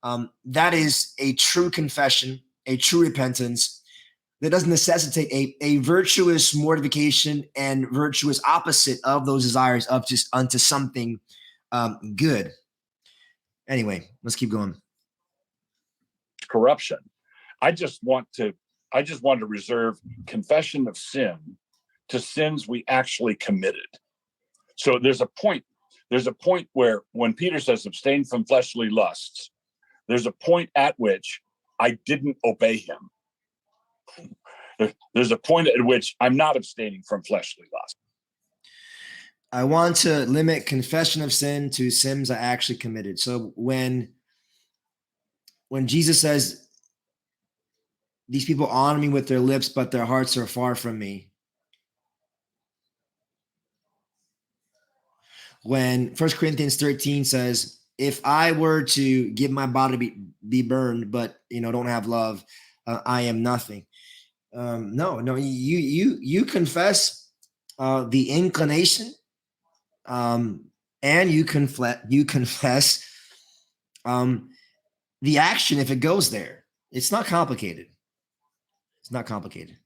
That is a true confession, a true repentance that doesn't necessitate a virtuous mortification and virtuous opposite of those desires of just unto something good. Anyway, let's keep going. Corruption. I just want to reserve confession of sin to sins we actually committed. So there's a point where when Peter says abstain from fleshly lusts, there's a point at which I didn't obey him. There's a point at which I'm not abstaining from fleshly lust. I want to limit confession of sin to sins I actually committed. So when Jesus says, these people honor me with their lips, but their hearts are far from me. When 1 Corinthians 13 says, if I were to give my body to be burned, but don't have love, I am nothing. No, you confess the inclination, and you confess the action if it goes there. It's not complicated. It's not complicated.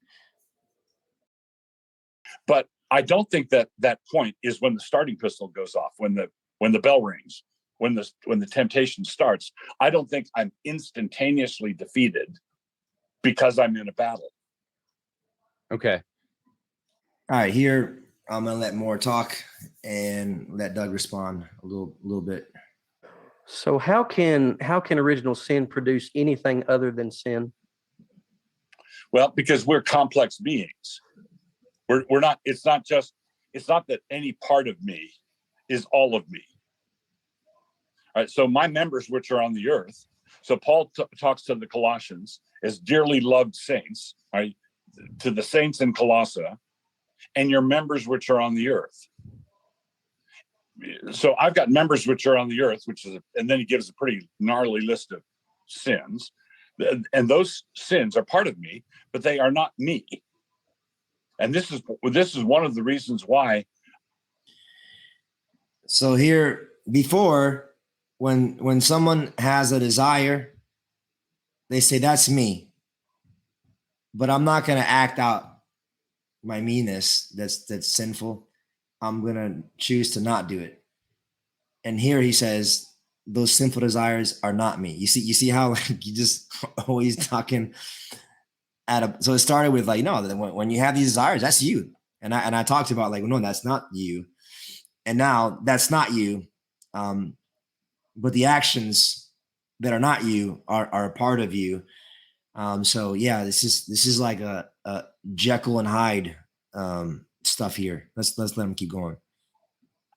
But I don't think that point is when the starting pistol goes off, when the bell rings, when the temptation starts. I don't think I'm instantaneously defeated because I'm in a battle. Okay. All right, here I'm gonna let Moore talk and let Doug respond a little bit. So how can original sin produce anything other than sin? Well, because we're complex beings. We're not. It's not that any part of me is all of me. All right. So my members, which are on the earth. So Paul talks to the Colossians as dearly loved saints, right? To the saints in Colossae, and your members, which are on the earth. So I've got members which are on the earth, and then he gives a pretty gnarly list of sins, and those sins are part of me, but they are not me. And this is one of the reasons why. So here, before, when someone has a desire, they say, that's me. But I'm not going to act out my meanness that's sinful. I'm going to choose to not do it. And here he says, those sinful desires are not me. You see how you just always talking so it started with when you have these desires, that's you. And I talked about no, that's not you. And now that's not you. But the actions that are not you are a part of you. So yeah, this is like a Jekyll and Hyde stuff here. Let's let them keep going.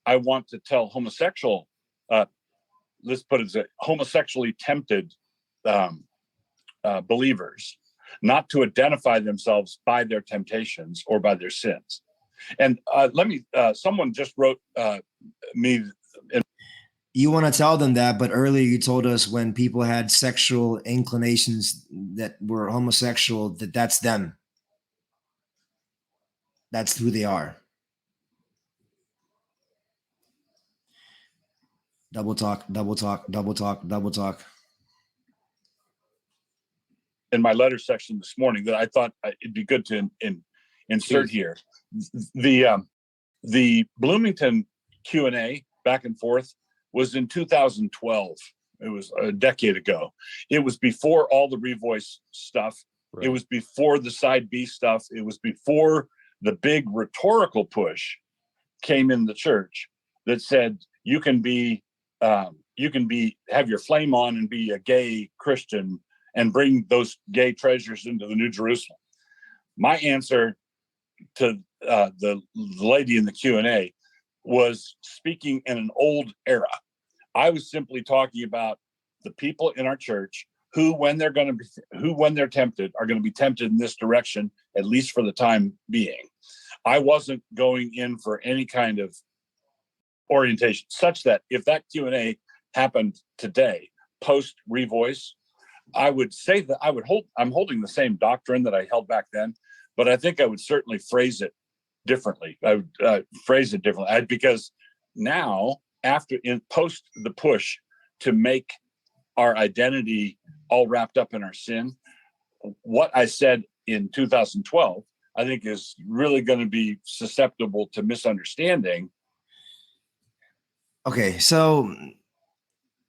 I want to tell homosexual, let's put it as homosexually tempted believers not to identify themselves by their temptations or by their sins. And someone just wrote me. You want to tell them that, but earlier you told us when people had sexual inclinations that were homosexual, that's them. That's who they are. Double talk. In my letter section this morning that I thought it'd be good to insert here. The Bloomington Q&A back and forth was in 2012. It was a decade ago. It was before all the Revoice stuff. Right. It was before the side B stuff. It was before the big rhetorical push came in the church that said you can have your flame on and be a gay Christian and bring those gay treasures into the New Jerusalem. My answer to the lady in the Q&A was speaking in an old era. I was simply talking about the people in our church who, when they're tempted, are going to be tempted in this direction, at least for the time being. I wasn't going in for any kind of orientation, such that if that Q&A happened today, post Revoice, I would say that I'm holding the same doctrine that I held back then, but I think I would certainly phrase it differently. I would phrase it differently. Because now, in post the push to make our identity all wrapped up in our sin, what I said in 2012, I think is really going to be susceptible to misunderstanding. Okay, so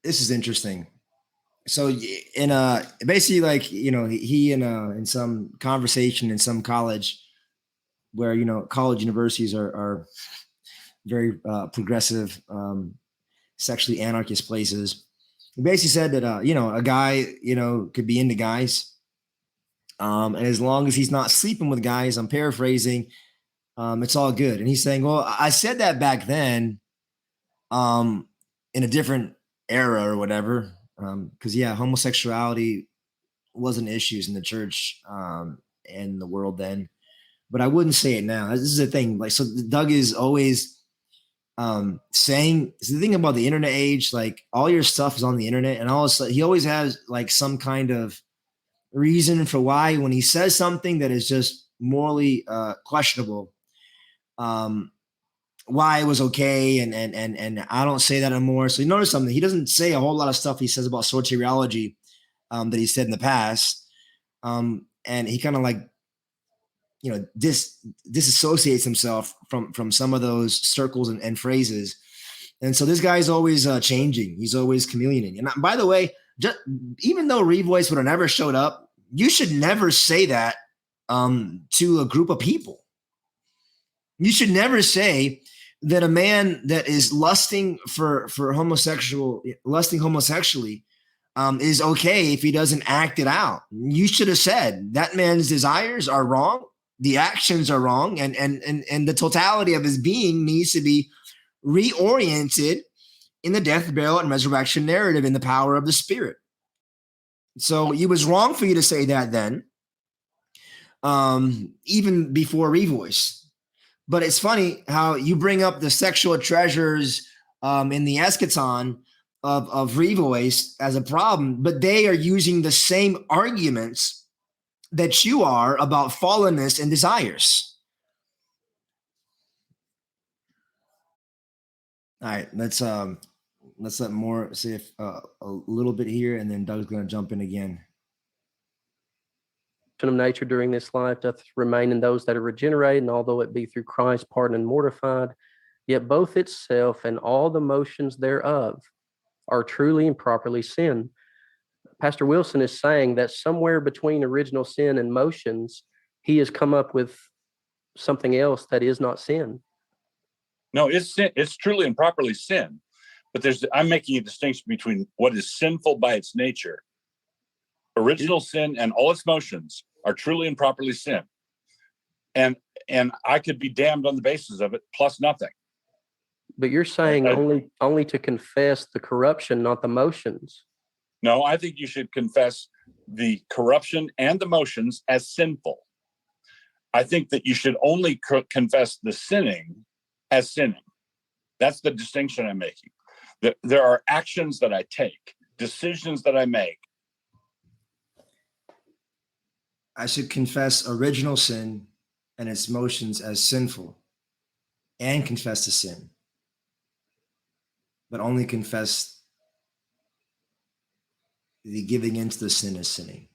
this is interesting. So in basically, like, he in some conversation in some college where, college universities are very progressive, sexually anarchist places. He basically said that a guy could be into guys, and as long as he's not sleeping with guys, I'm paraphrasing, it's all good. And he's saying, well, I said that back then, in a different era or whatever, because homosexuality wasn't issues in the church and the world then, but I wouldn't say it now. This is the thing. Like, so Doug is always saying, so the thing about the internet age, like, all your stuff is on the internet, and he always has like some kind of reason for why, when he says something that is just morally questionable, why it was okay, and I don't say that anymore. So you notice something, he doesn't say a whole lot of stuff he says about soteriology that he said in the past, and he kind of like disassociates himself from some of those circles and phrases. And so this guy's always changing. He's always chameleoning. And by the way, even though Revoice would have never showed up, you should never say that to a group of people. You should never say that a man that is lusting homosexually is okay if he doesn't act it out. You should have said that man's desires are wrong, the actions are wrong, and the totality of his being needs to be reoriented in the death, burial, and resurrection narrative in the power of the Spirit. So it was wrong for you to say that then, even before Revoice. But it's funny how you bring up the sexual treasures in the eschaton of Revoice as a problem, but they are using the same arguments that you are about fallenness and desires. All right, let's let more see if a little bit here, and then Doug's going to jump in again. Of nature during this life doth remain in those that are regenerated, and although it be through Christ pardoned and mortified, yet both itself and all the motions thereof are truly and properly sin. Pastor Wilson is saying that somewhere between original sin and motions, he has come up with something else that is not sin. No, it's sin. It's truly and properly sin. But I'm making a distinction between what is sinful by its nature. Original sin and all its motions are truly and properly sin. And I could be damned on the basis of it, plus nothing. But you're saying only to confess the corruption, not the motions. No, I think you should confess the corruption and the motions as sinful. I think that you should only confess the sinning as sinning. That's the distinction I'm making. There are actions that I take, decisions that I make. I should confess original sin and its motions as sinful, and confess the sin, but only confess the giving into the sin as sinning.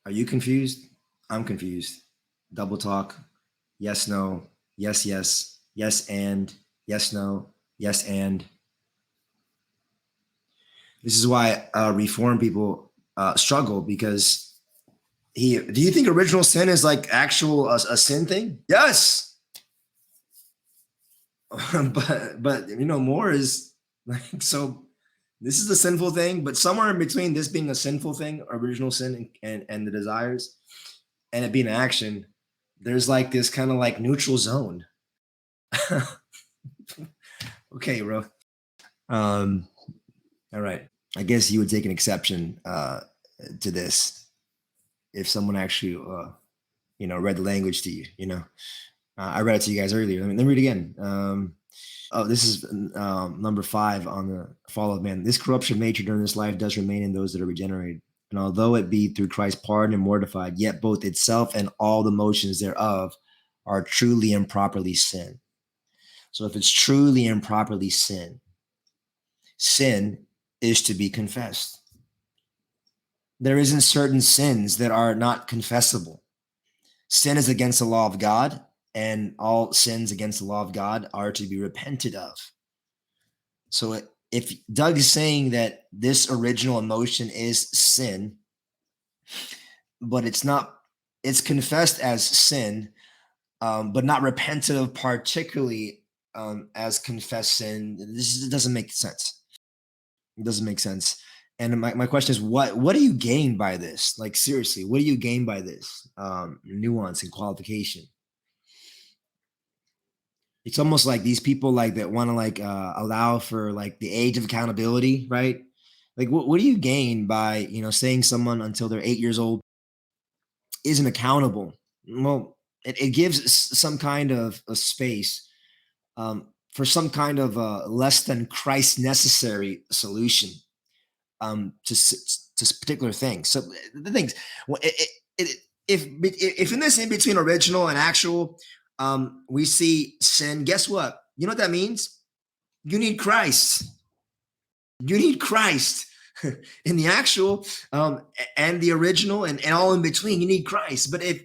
Are you confused? I'm confused. Double talk. Yes, no. Yes, yes. Yes, and. Yes, no. Yes, and. This is why Reformed people struggle, because do you think original sin is like actual a sin thing? Yes. but more is like, so this is a sinful thing, but somewhere in between this being a sinful thing, original sin, and the desires, and it being an action, there's like this kind of like neutral zone. Okay, bro. All right. I guess you would take an exception to this if someone actually, read the language to you. I read it to you guys earlier. Let me read it again. This is number 5 on the fall of man. This corruption of nature during this life does remain in those that are regenerated. And although it be through Christ pardoned and mortified, yet both itself and all the motions thereof are truly and properly sin. So if it's truly and properly sin, sin is to be confessed. There isn't certain sins that are not confessable. Sin is against the law of God, and all sins against the law of God are to be repented of. So if Doug is saying that this original emotion is sin, but it's not, it's confessed as sin, but not repented of particularly as confessed sin, this doesn't make sense. It doesn't make sense. And my question is, what do you gain by this? Like, seriously, what do you gain by this? Nuance and qualification. It's almost like these people like that want to like allow for like the age of accountability, right? Like, what do you gain by, you know, saying someone until they're 8 years old isn't accountable? Well, it gives some kind of a space for some kind of less than Christ necessary solution to particular things. So the things, if in this in between original and actual, we see sin, guess what? You know what that means? You need Christ. You need Christ in the actual and the original and all in between. You need Christ. But if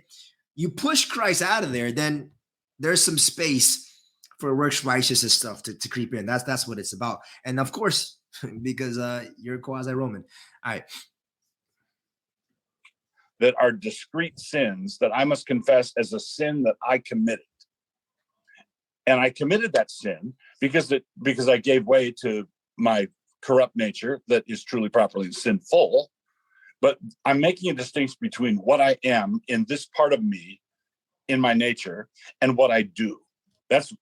you push Christ out of there, then there's some space for works righteousness stuff to creep in. That's what it's about. And of course, because you're quasi-Roman. All right. That are discrete sins that I must confess as a sin that I committed. And I committed that sin because I gave way to my corrupt nature that is truly properly sinful. But I'm making a distinction between what I am in this part of me, in my nature, and what I do. That's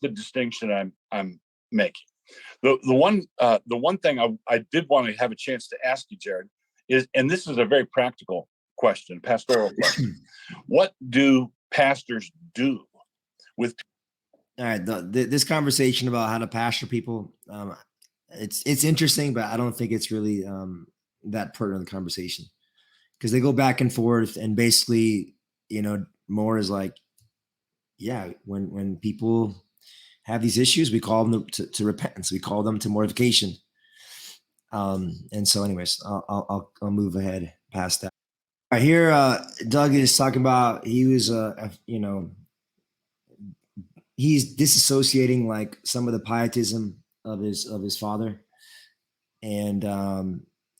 the distinction I'm making. The one thing I did want to have a chance to ask you, Jared, is, and this is a very practical question, pastoral question. What do pastors do with? All right, this conversation about how to pastor people, it's interesting, but I don't think it's really that pertinent the conversation, because they go back and forth, and basically, you know, more is like, yeah, when people have these issues, we call them to repentance. We call them to mortification. And so, anyways, I'll move ahead past that. All right, here, Doug is talking about he was, you know, he's disassociating like some of the pietism of his father, and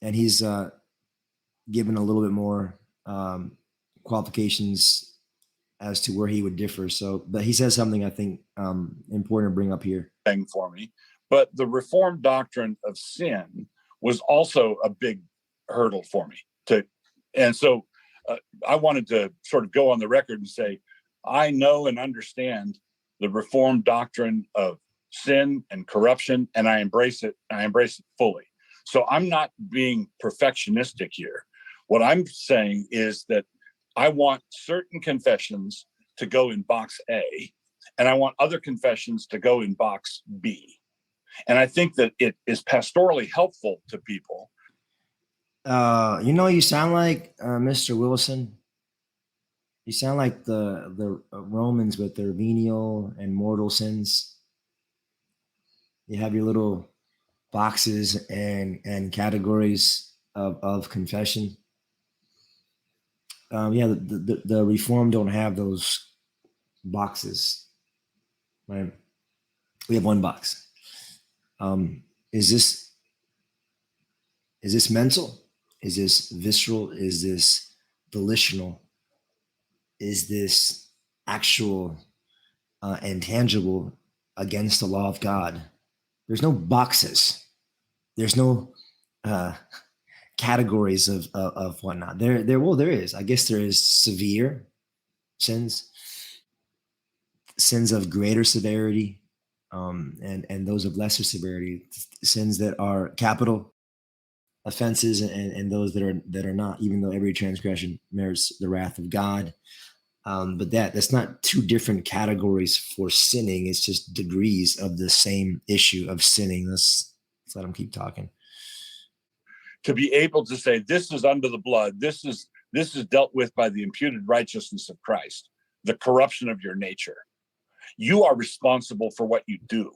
he's given a little bit more qualifications as to where he would differ. So, but he says something I think important to bring up here. Thing for me, but the Reformed doctrine of sin was also a big hurdle for me and so I wanted to sort of go on the record and say, I know and understand the Reformed doctrine of sin and corruption, and I embrace it. I embrace it fully. So I'm not being perfectionistic here. What I'm saying is that I want certain confessions to go in box A, and I want other confessions to go in box B. And I think that it is pastorally helpful to people. You know, you sound like Mr. Wilson. You sound like the Romans with their venial and mortal sins. You have your little boxes and categories of confession. Yeah, the Reformed don't have those boxes, right? We have one box. Is this mental? Is this visceral? Is this volitional? Is this actual and tangible against the law of God? There's no boxes. There's no categories of whatnot. There is. I guess there is severe sins, sins of greater severity, and those of lesser severity, sins that are capital offenses, and those that are not, even though every transgression merits the wrath of God. But that's not two different categories for sinning. It's just degrees of the same issue of sinning. Let's let him keep talking. to be able to say, this is under the blood, this is dealt with by the imputed righteousness of Christ, the corruption of your nature. You are responsible for what you do.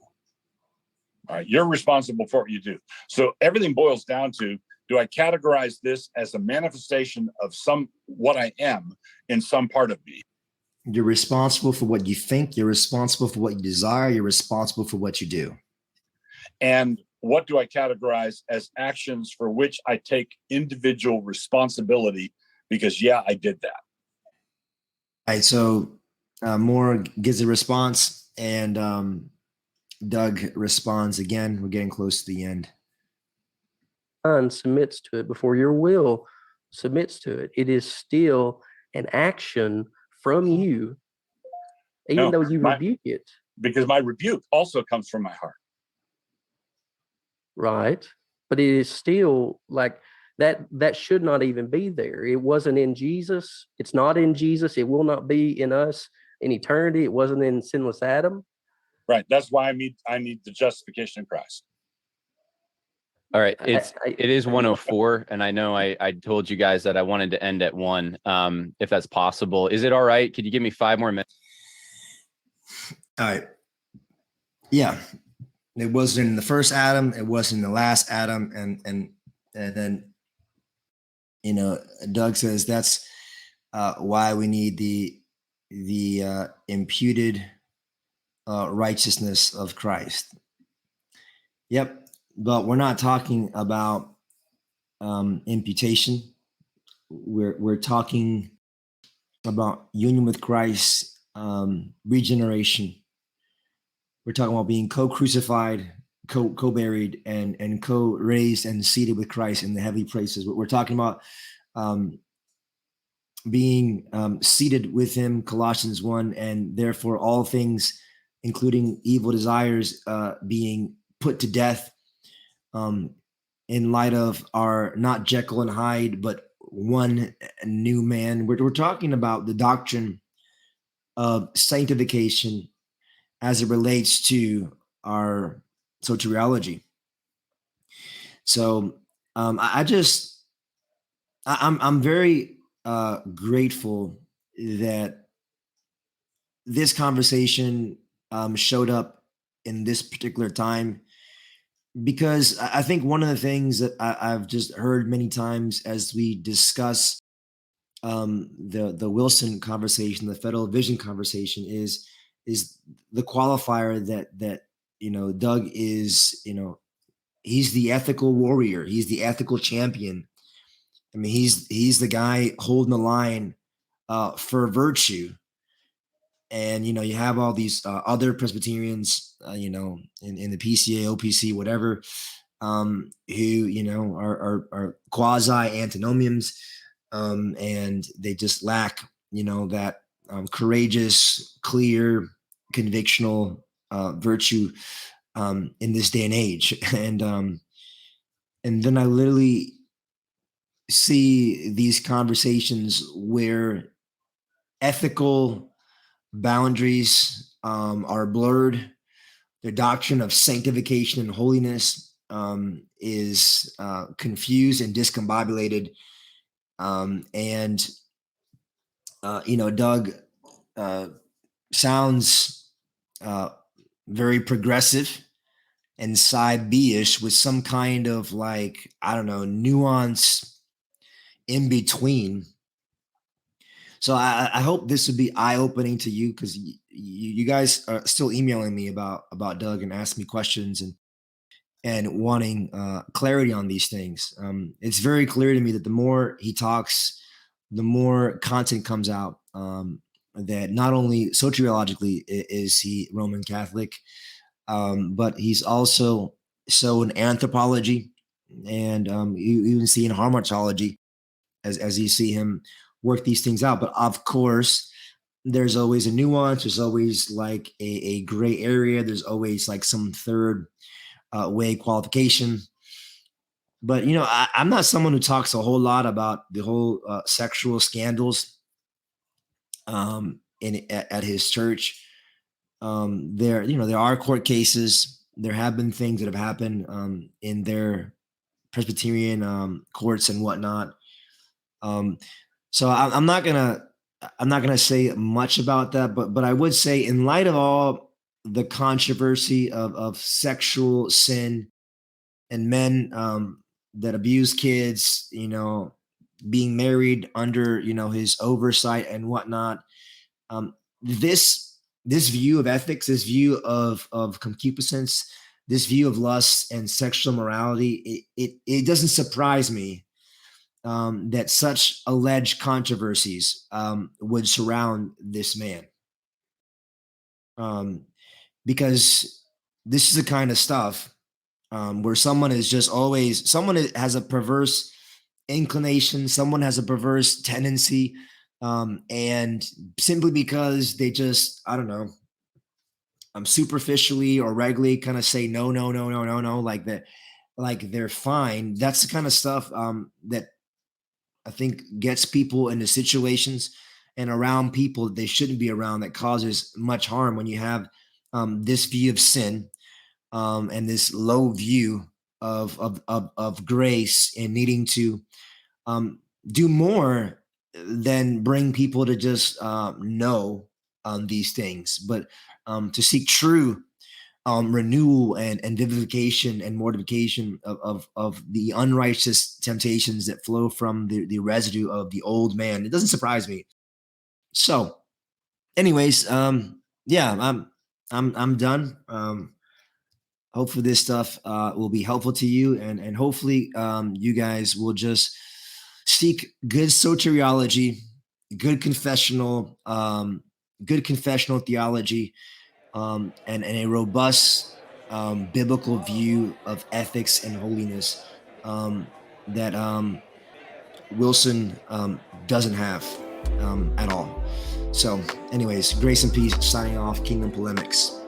All right, you're responsible for what you do. So everything boils down to, do I categorize this as a manifestation of what I am in some part of me? You're responsible for what you think. You're responsible for what you desire. You're responsible for what you do. And what do I categorize as actions for which I take individual responsibility? Because, yeah, I did that. All right. So Moore gives a response, and Doug responds again. We're getting close to the end. Mind submits to it, before your will submits to it, it is still an action from you, even though you rebuke it. Because my rebuke also comes from my heart. Right. But it is still like that should not even be there. It wasn't in Jesus. It's not in Jesus. It will not be in us in eternity. It wasn't in sinless Adam. Right. That's why I need the justification in Christ. All right. It is 1:04, and I know I told you guys that I wanted to end at 1, if that's possible. Is it all right? Could you give me 5 more minutes? All right. Yeah. It wasn't in the first Adam. It wasn't in the last Adam. And then, Doug says that's why we need the imputed righteousness of Christ. Yep. But we're not talking about imputation. We're talking about union with Christ, regeneration. We're talking about being co-crucified, co-buried, and co-raised and seated with Christ in the heavenly places. We're talking about being seated with him, Colossians 1, and therefore all things, including evil desires, being put to death in light of our not Jekyll and Hyde, but one new man. We're talking about the doctrine of sanctification as it relates to our soteriology. So I'm very grateful that this conversation showed up in this particular time, because I think one of the things that I've just heard many times as we discuss the Wilson conversation, the federal vision conversation, is the qualifier that Doug is, he's the ethical warrior. He's the ethical champion. I mean, he's the guy holding the line for virtue. And, you have all these other Presbyterians, in the PCA, OPC, whatever, who, are quasi antinomians, and they just lack, that courageous, clear, convictional virtue in this day and age. And then I literally see these conversations where ethical boundaries are blurred. The doctrine of sanctification and holiness is confused and discombobulated. Doug sounds very progressive and side B-ish with some kind of nuance in between. So I hope this would be eye-opening to you, because you guys are still emailing me about Doug and asking me questions and wanting clarity on these things. It's very clear to me that the more he talks, the more content comes out, that not only soteriologically is he Roman Catholic, but he's also so in anthropology, and you even see in harmatology as you see him work these things out. But of course, there's always a nuance. There's always a gray area. There's always some third way qualification. But, I'm not someone who talks a whole lot about the whole sexual scandals at his church. There are court cases. There have been things that have happened in their Presbyterian courts and whatnot. So I'm not gonna say much about that, but I would say, in light of all the controversy of sexual sin and men that abuse kids, being married under his oversight and whatnot, this view of ethics, this view of concupiscence, this view of lust and sexual morality, it doesn't surprise me that such alleged controversies would surround this man, because this is the kind of stuff where someone has a perverse inclination, someone has a perverse tendency, and simply because they just, I don't know, superficially or regularly kind of say no, like that, like they're fine. That's the kind of stuff that I think gets people into situations and around people they shouldn't be around, that causes much harm when you have this view of sin and this low view of grace, and needing to do more than bring people to just know these things, but to seek true renewal and vivification and mortification of the unrighteous temptations that flow from the residue of the old man. It doesn't surprise me. So, anyways, yeah, I'm done. Hopefully this stuff will be helpful to you, and hopefully you guys will just seek good soteriology, good confessional theology, and a robust biblical view of ethics and holiness that Wilson doesn't have at all. So anyways, grace and peace, signing off, Kingdom Polemics.